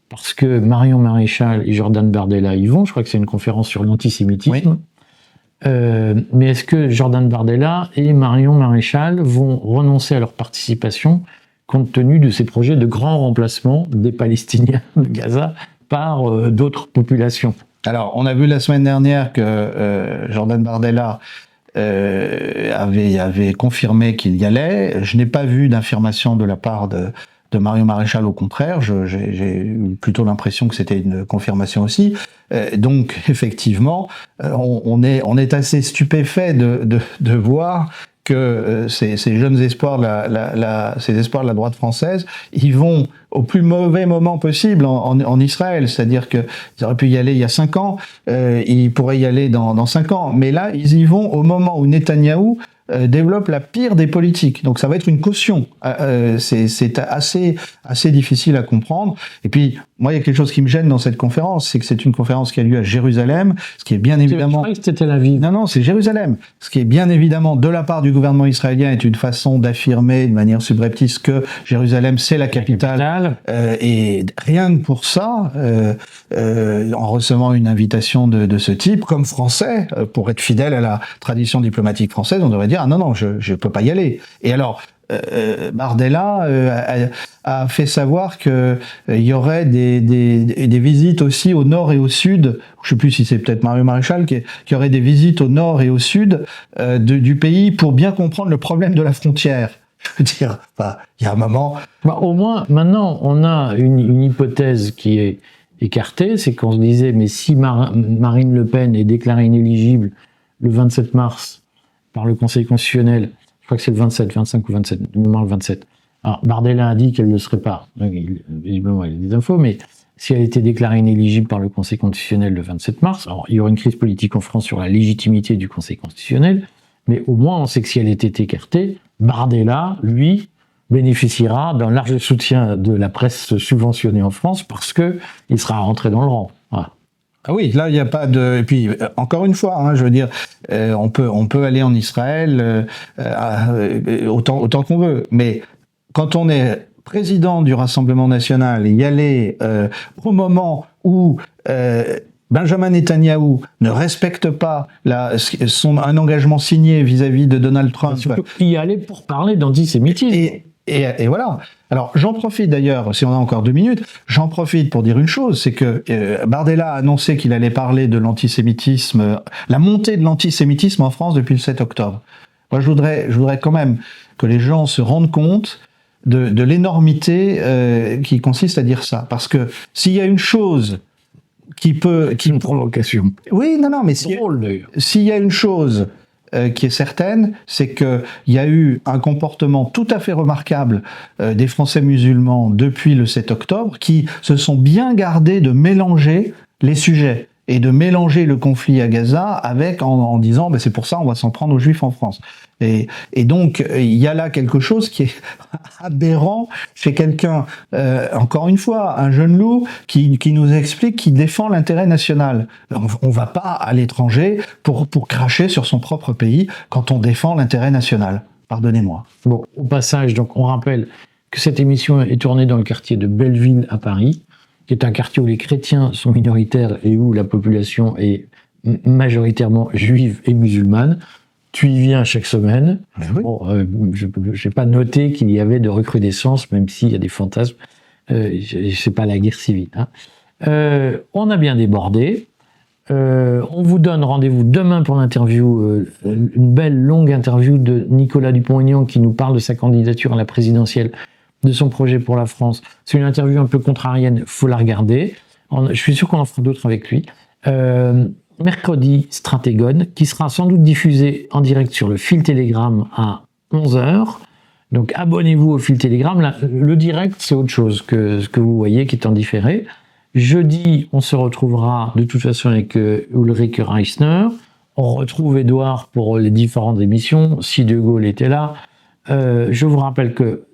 Speaker 1: parce que Marion Maréchal et Jordan Bardella y vont. Je crois que c'est une conférence sur l'antisémitisme. Oui. Mais est-ce que Jordan Bardella et Marion Maréchal vont renoncer à leur participation compte tenu de ces projets de grand remplacement des Palestiniens de Gaza par d'autres populations.
Speaker 2: Alors, on a vu la semaine dernière que Jordan Bardella avait confirmé qu'il y allait. Je n'ai pas vu d'affirmation de la part de Marion Maréchal, au contraire. J'ai eu plutôt l'impression que c'était une confirmation aussi. Donc, effectivement, on est assez stupéfait de voir que ces jeunes espoirs ces espoirs de la droite française, ils vont au plus mauvais moment possible en Israël. C'est-à-dire qu'ils auraient pu y aller il y a 5 ans, ils pourraient y aller dans 5 ans. Mais là, ils y vont au moment où Netanyahou développe la pire des politiques. Donc ça va être une caution. C'est assez difficile à comprendre. Et puis, moi, il y a quelque chose qui me gêne dans cette conférence, c'est que c'est une conférence qui a lieu à Jérusalem, ce qui est bien évidemment...
Speaker 1: Je croyais que c'était Tel Aviv.
Speaker 2: Non, c'est Jérusalem. Ce qui est bien évidemment, de la part du gouvernement israélien, est une façon d'affirmer de manière subreptice que Jérusalem, c'est la capitale. Et rien que pour ça, en recevant une invitation de ce type, comme Français, pour être fidèle à la tradition diplomatique française, on devrait dire « Ah non, je peux pas y aller ». Et alors... Bardella a fait savoir que il y aurait des visites aussi au nord et au sud. Je sais plus si c'est peut-être Marion Maréchal qui aurait des visites au nord et au sud du pays pour bien comprendre le problème de la frontière. Je veux dire, enfin, il y a un moment.
Speaker 1: Au moins, maintenant, on a une hypothèse qui est écartée, c'est qu'on se disait, mais si Marine Le Pen est déclarée inéligible le 27 mars par le Conseil constitutionnel. Je crois que c'est le 27, 25 ou 27, de mémoire le 27. Alors, Bardella a dit qu'elle ne le serait pas. Visiblement, il y a des infos, mais si elle était déclarée inéligible par le Conseil constitutionnel le 27 mars, alors il y aurait une crise politique en France sur la légitimité du Conseil constitutionnel, mais au moins on sait que si elle était écartée, Bardella, lui, bénéficiera d'un large soutien de la presse subventionnée en France parce qu'il sera rentré dans le rang. Voilà.
Speaker 2: Ah oui, là il n'y a pas de. Et puis encore une fois, je veux dire, on peut aller en Israël autant qu'on veut, mais quand on est président du Rassemblement national et y aller au moment où Benjamin Netanyahou ne respecte pas un engagement signé vis-à-vis de Donald Trump,
Speaker 1: surtout y aller pour parler d'antisémitisme.
Speaker 2: Et voilà. Alors, j'en profite d'ailleurs, si on a encore 2 minutes, j'en profite pour dire une chose, c'est que Bardella a annoncé qu'il allait parler de l'antisémitisme, la montée de l'antisémitisme en France depuis le 7 octobre. Moi, je voudrais quand même que les gens se rendent compte de l'énormité qui consiste à dire ça. Parce que s'il y a une chose
Speaker 1: une provocation.
Speaker 2: Oui, non, mais s'il y a une chose qui est certaine, c'est qu'il y a eu un comportement tout à fait remarquable des Français musulmans depuis le 7 octobre qui se sont bien gardés de mélanger les sujets et de mélanger le conflit à Gaza en disant c'est pour ça on va s'en prendre aux Juifs en France. Et donc il y a là quelque chose qui est aberrant chez quelqu'un, encore une fois, un jeune loup qui nous explique qu'il défend l'intérêt national. On va pas à l'étranger pour cracher sur son propre pays quand on défend l'intérêt national. Pardonnez-moi.
Speaker 1: Bon, au passage, donc on rappelle que cette émission est tournée dans le quartier de Belleville à Paris, qui est un quartier où les chrétiens sont minoritaires et où la population est majoritairement juive et musulmane. Tu y viens chaque semaine.
Speaker 2: Oui.
Speaker 1: Bon, je n'ai pas noté qu'il y avait de recrudescence, même s'il y a des fantasmes. C'est pas la guerre civile. On a bien débordé. On vous donne rendez-vous demain pour l'interview, une belle longue interview de Nicolas Dupont-Aignan qui nous parle de sa candidature à la présidentielle, de son projet pour la France. C'est une interview un peu contrarienne, faut la regarder. Je suis sûr qu'on en fera d'autres avec lui. Mercredi, Stratégone, qui sera sans doute diffusé en direct sur le fil Telegram à 11h. Donc abonnez-vous au fil Telegram. Là, le direct, c'est autre chose que ce que vous voyez qui est en différé. Jeudi, on se retrouvera de toute façon avec Ulrich Reisner. On retrouve Édouard pour les différentes émissions, si De Gaulle était là. Je vous rappelle que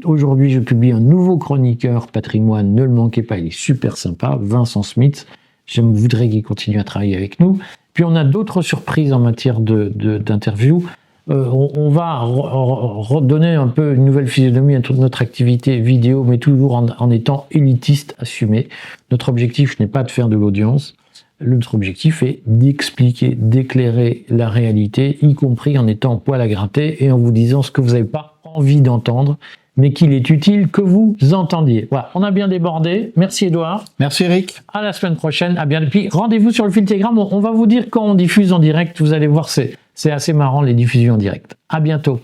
Speaker 1: aujourd'hui, je publie un nouveau chroniqueur patrimoine. Ne le manquez pas, il est super sympa. Vincent Smith. Je voudrais qu'il continue à travailler avec nous. Puis on a d'autres surprises en matière d'interview. On va redonner un peu une nouvelle physionomie à toute notre activité vidéo, mais toujours en étant élitiste assumé. Notre objectif n'est pas de faire de l'audience. Notre objectif est d'expliquer, d'éclairer la réalité, y compris en étant poil à gratter et en vous disant ce que vous n'avez pas envie d'entendre, mais qu'il est utile que vous entendiez. Voilà, on a bien débordé. Merci Édouard.
Speaker 2: Merci Eric.
Speaker 1: À la semaine prochaine. À bientôt. Puis rendez-vous sur le fil Telegram. On va vous dire quand on diffuse en direct. Vous allez voir, c'est assez marrant les diffusions en direct. À bientôt.